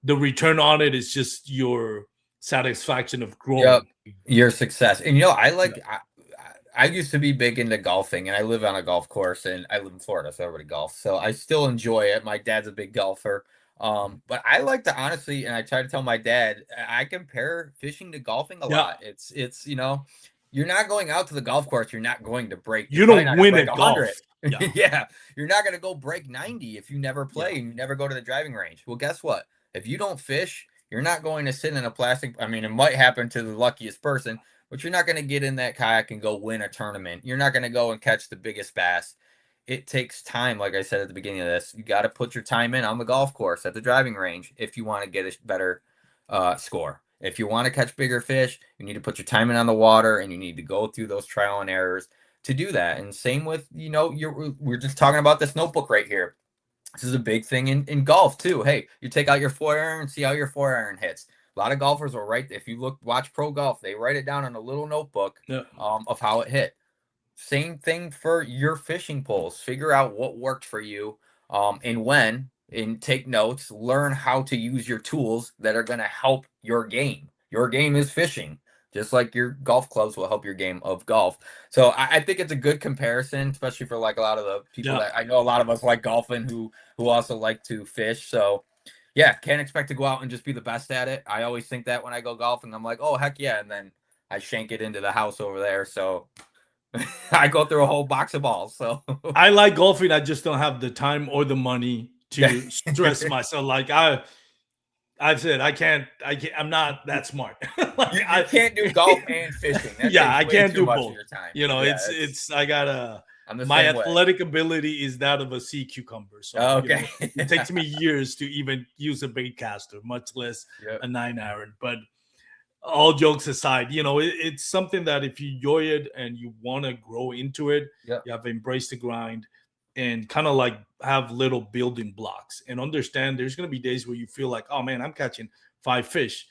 the return on it is just your satisfaction of growing. Your success. And I used to be big into golfing, and I live on a golf course, and I live in Florida, so everybody golfs. So I still enjoy it. My dad's a big golfer. But I like to honestly, and I try to tell my dad, I compare fishing to golfing a lot. It's you're not going out to the golf course. You're not going to break. You don't win at golf. You're not going to go break 90 if you never play and you never go to the driving range. Well, guess what? If you don't fish, you're not going to sit in a plastic. I mean, it might happen to the luckiest person, but you're not going to get in that kayak and go win a tournament. You're not going to go and catch the biggest bass. It takes time. Like I said at the beginning of this, you got to put your time in on the golf course, at the driving range, if you want to get a better score. If you want to catch bigger fish, you need to put your time in on the water, and you need to go through those trial and errors to do that. And same with, we're just talking about this notebook right here. This is a big thing in golf too. Hey, you take out your 4-iron and see how your 4-iron hits. A lot of golfers will write, if you watch pro golf, they write it down in a little notebook of how it hit. Same thing for your fishing poles. Figure out what worked for you and when, and take notes. Learn how to use your tools that are going to help your game. Your game is fishing, just like your golf clubs will help your game of golf. So I think it's a good comparison, especially for like a lot of the people that I know. A lot of us like golfing who also like to fish. So can't expect to go out and just be the best at it. I always think that when I go golfing, I'm like, oh, heck yeah. And then I shank it into the house over there. So I go through a whole box of balls. So I like golfing. I just don't have the time or the money to stress myself. Like I've said, I'm not that smart. I can't do golf and fishing. I can't do both. I gotta. My athletic ability is that of a sea cucumber. So it takes me years to even use a bait caster, much less a 9-iron. But all jokes aside, it's something that if you enjoy it and you want to grow into it, you have to embrace the grind and kind of like have little building blocks and understand there's going to be days where you feel like, oh man, I'm catching 5 fish.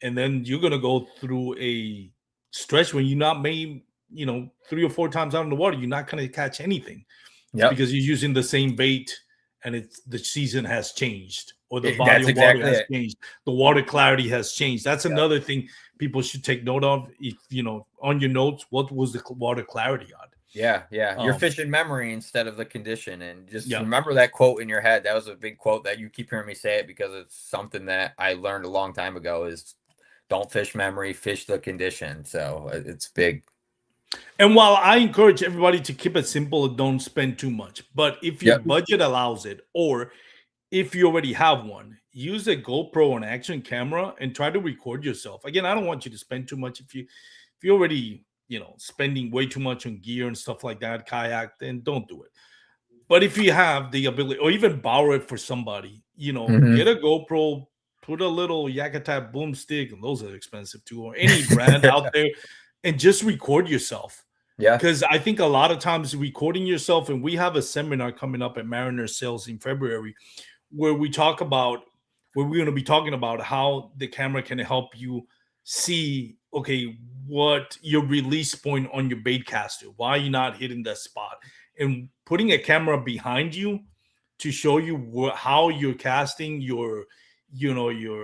And then you're going to go through a stretch when you're not made, 3 or 4 times out in the water, you're not going to catch anything because you're using the same bait and the season has changed. Or the body of water has changed. The water clarity has changed. That's another thing people should take note of. If, on your notes, what was the water clarity on? Your fishing memory instead of the condition. And just remember that quote in your head. That was a big quote that you keep hearing me say it, because it's something that I learned a long time ago is don't fish memory, fish the condition. So it's big. And while I encourage everybody to keep it simple and don't spend too much, but if your budget allows it, or if you already have one, use a GoPro and action camera and try to record yourself. Again, I don't want you to spend too much. If you already, spending way too much on gear and stuff like that, kayak, then don't do it. But if you have the ability, or even borrow it for somebody, get a GoPro, put a little Yakata boomstick, and those are expensive too, or any brand out there, and just record yourself. Because I think a lot of times recording yourself, and we have a seminar coming up at Mariner Sales in February, where we're going to be talking about how the camera can help you see, okay, what your release point on your bait caster, why you're not hitting that spot, and putting a camera behind you to show you how you're casting, your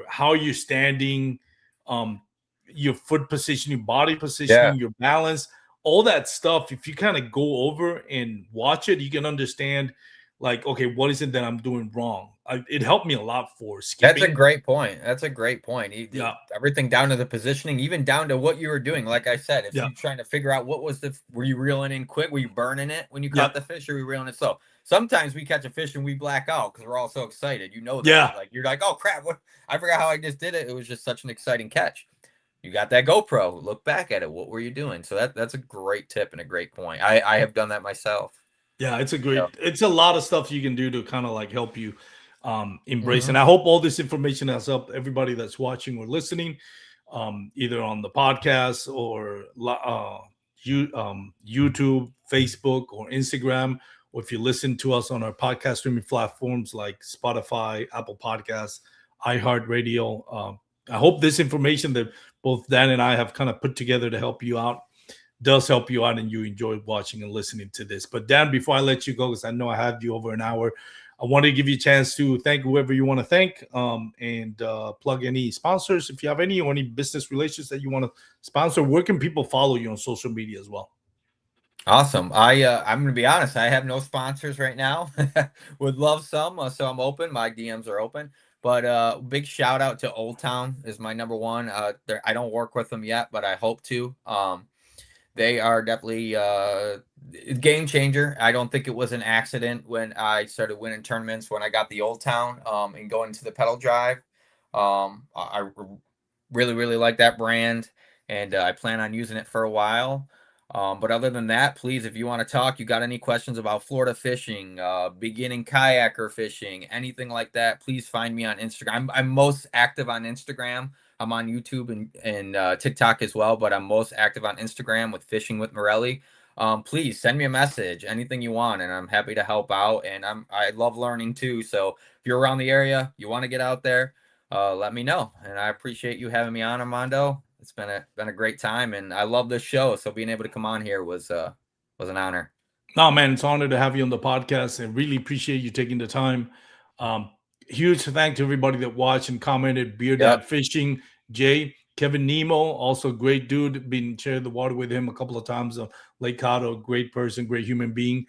how you're standing, um, your foot positioning, body Yeah. positioning, your balance, all that stuff. If you kind of go over and watch it, you can understand, like, okay, what is it that I'm doing wrong? It helped me a lot for That's a skipping. great point. That's a great point. Yeah, Everything down to the positioning, even down to what you were doing. Like I said, if yeah, you're trying to figure out were you reeling in quick? Were you burning it when you yeah, caught the fish? Or were you reeling it slow? Sometimes we catch a fish and we black out because we're all so excited. You know that. yeah. Like you're like, oh crap, what? I forgot how I just did it. It was just such an exciting catch. You got that GoPro. Look back at it. What were you doing? So that's a great tip and a great point. I have done that myself. Yeah, Yeah. it's a lot of stuff you can do to kind of like help you embrace. And Mhm. I hope all this information has helped everybody that's watching or listening, either on the podcast or YouTube, Facebook, or Instagram, or if you listen to us on our podcast streaming platforms like Spotify, Apple Podcasts, iHeartRadio. I hope this information that both Dan and I have kind of put together to help you out does help you out and you enjoy watching and listening to this. But Dan, before I let you go, because I know I had you over an hour, I want to give you a chance to thank whoever you want to thank, and plug any sponsors if you have any, or any business relations that you want to sponsor. Where can people follow you on social media as well? Awesome. I'm gonna be honest. I have no sponsors right now. Would love some, so I'm open. My DMs are open. But big shout out to Old Town is my number one. I don't work with them yet, but I hope to. They are definitely game changer. I don't think it was an accident when I started winning tournaments when I got the Old Town and going to the pedal drive. I really like that brand, and I plan on using it for a while. But other than that, please, if you want to talk, you got any questions about Florida fishing, beginning kayaker fishing, anything like that, please find me on Instagram. I'm most active on Instagram. I'm on YouTube and TikTok as well, but I'm most active on Instagram with Fishing with Morelli. Please send me a message, anything you want, and I'm happy to help out. And I love learning too. So if you're around the area, you want to get out there, let me know. And I appreciate you having me on, Armando. It's been a great time, and I love this show. So being able to come on here was an honor. No, man, it's an honor to have you on the podcast and really appreciate you taking the time. Um, Huge thank to everybody that watched and commented. Beer Dad Yep. Fishing, Jay, Kevin Nemo, also a great dude. Been sharing the water with him a couple of times. Lake Cotto, great person, great human being.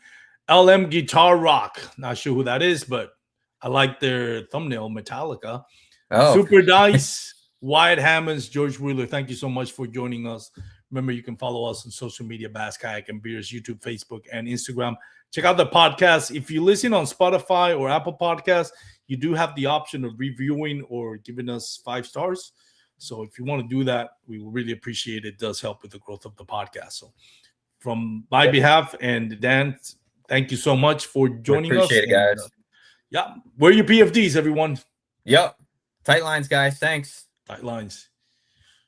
LM Guitar Rock, not sure who that is, but I like their thumbnail, Metallica. Oh, Super Dice, Wyatt Hammonds, George Wheeler, thank you so much for joining us. Remember, you can follow us on social media, Bass Kayak and Beers, YouTube, Facebook, and Instagram. Check out the podcast. If you listen on Spotify or Apple Podcasts, you do have the option of reviewing or giving us 5 stars. So if you want to do that, we will really appreciate it. It does help with the growth of the podcast. So from my behalf and Dan, thank you so much for joining us. appreciate it, guys. Yeah, wear your PFDs, everyone. Yep. Tight lines, guys. Thanks. Tight lines.